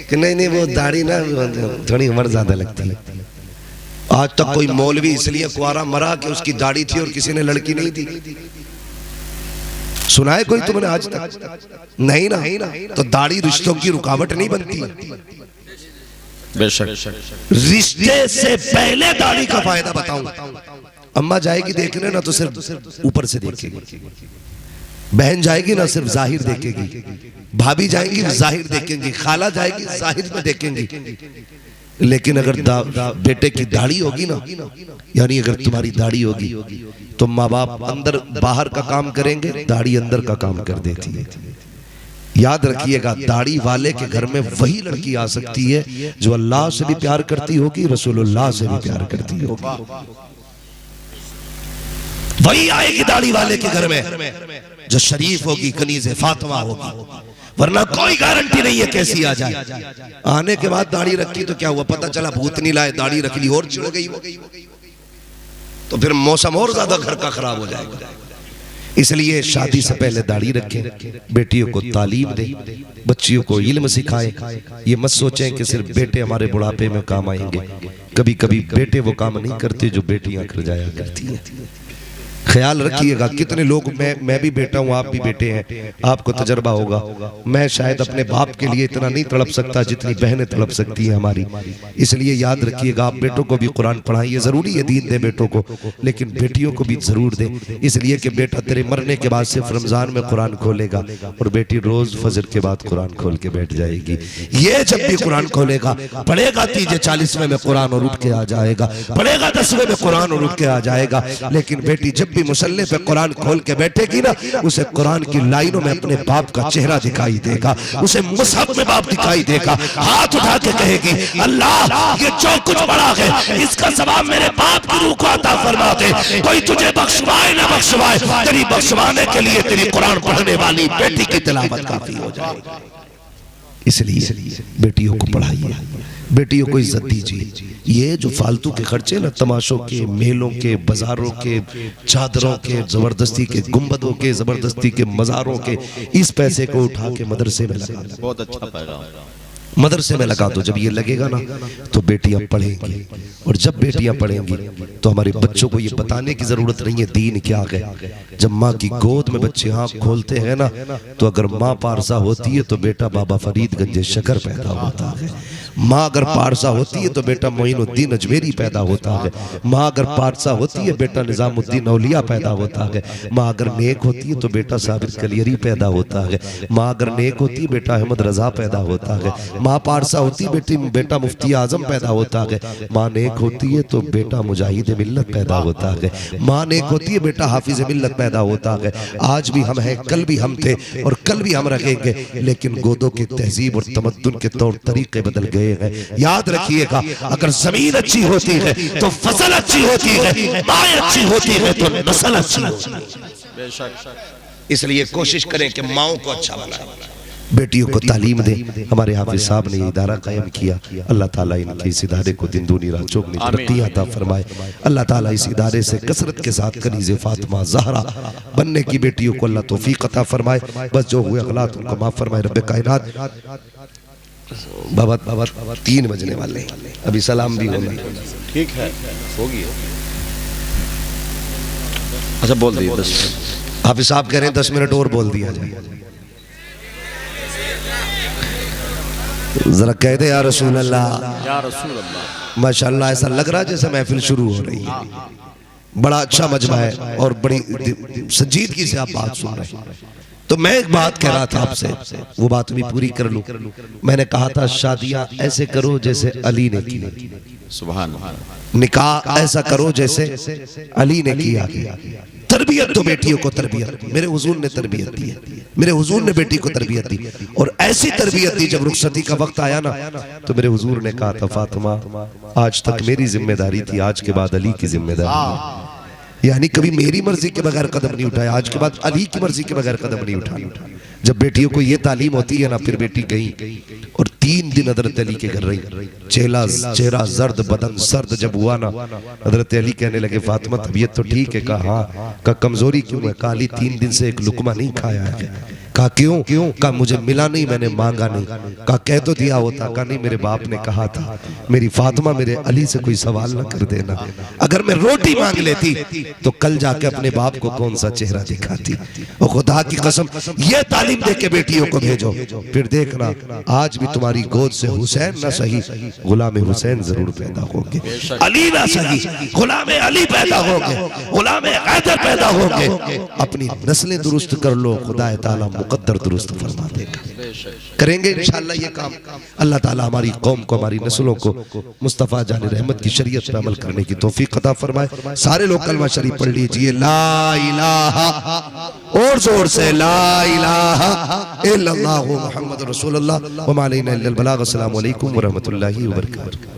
कि नहीं वो दाढ़ी ना थोड़ी उम्र ज्यादा लगती है। आज तक कोई मौलवी इसलिए कुआरा मरा कि उसकी दाढ़ी थी और किसी ने लड़की नहीं दी? सुना है कोई तुमने आज तक? नहीं ना। तो दाढ़ी रिश्तों की रुकावट नहीं बनती। बेशक रिश्ते से पहले दाढ़ी का फायदा बताऊं। अम्मा जाएगी देखने ना तो सिर्फ ऊपर से देखेगी, बहन जाएगी ना सिर्फ जाहिर देखेगी, भाभी जाएंगी जाहिर देखेंगी, खाला जाएगी जाहिर में देखेंगी। लेकिन अगर बेटे की दाढ़ी होगी ना, यानी अगर तुम्हारी दाढ़ी होगी तो माँ बाप अंदर बाहर का काम करेंगे, दाढ़ी अंदर का काम कर देती है। याद रखिएगा, दाढ़ी वाले के घर में वही लड़की आ सकती है जो अल्लाह से भी प्यार करती होगी, रसूलुल्लाह से भी प्यार करती होगी। वही आएगी दाढ़ी वाले के घर में जो शरीफ होगी, कनीज़े फातिमा होगी, वरना कोई गारंटी नहीं है कैसी आ जाए। आने के बाद दाढ़ी रखी तो क्या हुआ, पता चला भूतनी लाए, दाढ़ी रख ली और चिढ़ गई वो, तो फिर मौसम और ज्यादा घर का खराब हो जाएगा। इसलिए शादी से पहले दाढ़ी रखें, बेटियों को तालीम दें, बच्चियों को इल्म सिखाएं। ये मत सोचें कि सिर्फ बेटे हमारे बुढ़ापे में काम आएंगे। कभी कभी बेटे वो काम नहीं करते जो बेटियां कर जाया करती हैं। ख्याल रखिएगा, कितने लोग, मैं भी बेटा हूँ, आप भी बेटे हैं, आपको तजर्बा होगा। मैं शायद अपने बाप के लिए इतना नहीं तड़प सकता जितनी बहनें तड़प सकती हैं हमारी। इसलिए याद रखिएगा, आप बेटों को भी कुरान पढ़ाइए, जरूरी है दीन दे बेटों को, लेकिन बेटियों को भी जरूर दें। इसलिए कि बेटा तेरे मरने के बाद सिर्फ रमजान में कुरान खोलेगा और बेटी रोज फजर के बाद कुरान खोल के बैठ जाएगी। ये जब भी कुरान खोलेगा, पढ़ेगा 40वें में कुरान और उठ के आ जाएगा, पढ़ेगा 10वें में कुरान और उठ के आ जाएगा। लेकिन बेटी जब भी मुसल्ले पे कुरान खोल के बैठेगी ना, उसे कुरान की लाइनों में अपने बाप का चेहरा दिखाई देगा, उसे मुसहफ में बाप दिखाई देगा, हाथ उठा के कहेगी अल्लाह ये जो कुछ पढ़ा है इसका सवाब मेरे बाप की रूह को अता फरमा दे। कोई तुझे बख्शवाए ना बख्शवाए, तेरी बख्शवाने के लिए तेरी कुरान पढ़ने वाली बेटी की तिलावत काफी हो जाएगी। इसलिए बेटियों को पढ़ाइए, बेटियों को इज्जत दीजिए। ये जो फालतू के खर्चे ना, तमाशों के, मेलों के, बाजारों के, चादरों के, जबरदस्ती के गुंबदों के, जबरदस्ती के मज़ारों के, इस पैसे को उठा के मदरसे में लगा दो। बहुत अच्छा पैगाम, मदरसे में लगा दो। जब ये लगेगा ना तो बेटियां पढ़ेंगी, और जब बेटियां पढ़ेंगी तो हमारे बच्चों को ये बताने की जरूरत नहीं है दीन क्या है। जब माँ की गोद में बच्चे आँख खोलते हैं ना, तो अगर माँ पारसा होती है तो बेटा बाबा फरीदगंज शकर पैदा होता है। माँ अगर पारसा होती है तो बेटा मोइनुद्दीन अजमेरी पैदा होता है। माँ अगर पारसा होती है बेटा निजामुद्दीन औलिया पैदा होता है। माँ अगर नेक होती है तो बेटा साबिर कलियरी पैदा होता है। माँ अगर नेक होती है बेटा अहमद रजा पैदा होता है। माँ पारसा होती है बेटा मुफ्ती आजम पैदा होता है। माँ नेक होती है तो बेटा मुजाहिद मिल्लत पैदा होता है। माँ नेक होती है बेटा हाफिज मिल्लत पैदा होता है। आज भी हम हैं, कल भी हम थे और कल भी हम रहेंगे, लेकिन गोदों की तहजीब और तमद्दुन के तौर तरीके बदल गए हैं। याद रखिएगा, अगर जमीन अच्छी होती है तो फसल अच्छी होती है, माँ अच्छी होती है तो नस्ल अच्छी होती है। इसलिए कोशिश करें कि माओ को अच्छा बनाएं, बेटियों को तालीम दें। हमारे हाफिज साहब ने इदारा कायम किया, अल्लाह ताला इनके इस इदारे को दिन दूनी रात चौगुनी तरक्की अता फरमाए। अल्लाह ताला इस इदारे से कसरत के साथ कनीज़े फातिमा ज़हरा बनने की बेटियों को अल्लाह तौफीक अता फरमाए। बस जो हुए गलत उनको माफ फरमाए। रब्बे कायनात, बाबा 3 बजने वाले हैं, अभी सलाम भी होगा। ठीक है, होगी। अच्छा बोल दिए 10। हाफिज साहब कह रहे हैं 10 मिनट और बोल दिया जाए। जरा कह दे या रसूल अल्लाह, या रसूल अल्लाह। माशाअल्लाह, ऐसा लग रहा है जैसे महफिल शुरू हो रही है। बड़ा अच्छा मजमा है और बड़ी संजीदगी से आप बात सुन रहे हैं। तो मैं एक बात कह रहा था आपसे, वो बात भी पूरी कर लूं। मैंने कहा था शादियां ऐसे करो जैसे अली ने की, सुभान, निकाह ऐसा करो जैसे अली ने किया। तरबियत तो बेटियों को तरबियत, मेरे हुजूर ने तरबियत दी है, मेरे हुजूर ने बेटी को तरबियत दी, और ऐसी तरबियत दी जब रुखसती का वक्त आया ना तो मेरे हुजूर ने कहा था फातिमा आज तक मेरी जिम्मेदारी थी, आज के बाद अली की जिम्मेदारी। यानी कभी मेरी मर्जी के बगैर कदम नहीं उठाया, आज के बाद अली की मर्जी के बगैर कदम नहीं उठाना। जब बेटियों को ये तालीम होती है ना, फिर बेटी गई और 3 दिन हजरत अली के घर रही। चेहरा जर्द, बदन सर्द जब हुआ ना, हजरत अली कहने लगे फातिमा तबीयत तो ठीक है? कहा हाँ। का कमजोरी क्यों है? काली 3 दिन से एक लुकमा नहीं खाया है। कहा क्यों? कहा मुझे मिला नहीं, मैंने मांगा नहीं। कहा कह तो दिया होता। कहा नहीं, मेरे बाप ने कहा था मेरी फातिमा मेरे अली से कोई सवाल न कर देना। अगर मैं रोटी मांग लेती तो कल जाके अपने बाप को कौन सा चेहरा दिखाती। और खुदा की कसम ये तालीम दे के बेटियों को भेजो, फिर देखना आज भी तुम्हारी गोद से हुसैन ना सही गुलाम हुसैन जरूर पैदा होंगे, अली ना सही गुलाम अली पैदा होंगे, गुलाम हैदर पैदा होंगे। अपनी नस्लें दुरुस्त कर लो, खुदा ताला मुकद्दर दुरुस्त फरमा देगा। करेंगे इंशाअल्लाह ये काम। अल्लाह ताला हमारी कौम को, हमारी नस्लों को मुस्तफ़ा जान रहमत की शरीयत पर अमल करने की तौफीक अता फरमाए। सारे लोग कलमा शरीफ पढ़ लीजिए, ला इलाहा, और जोर से ला इलाहा इल्लल्लाहु मुहम्मद रसूलुल्लाह व मा अलैना इल्लल बलाग। अस्सलामु अलैकुम व रहमतुल्लाहि व बरकातहू।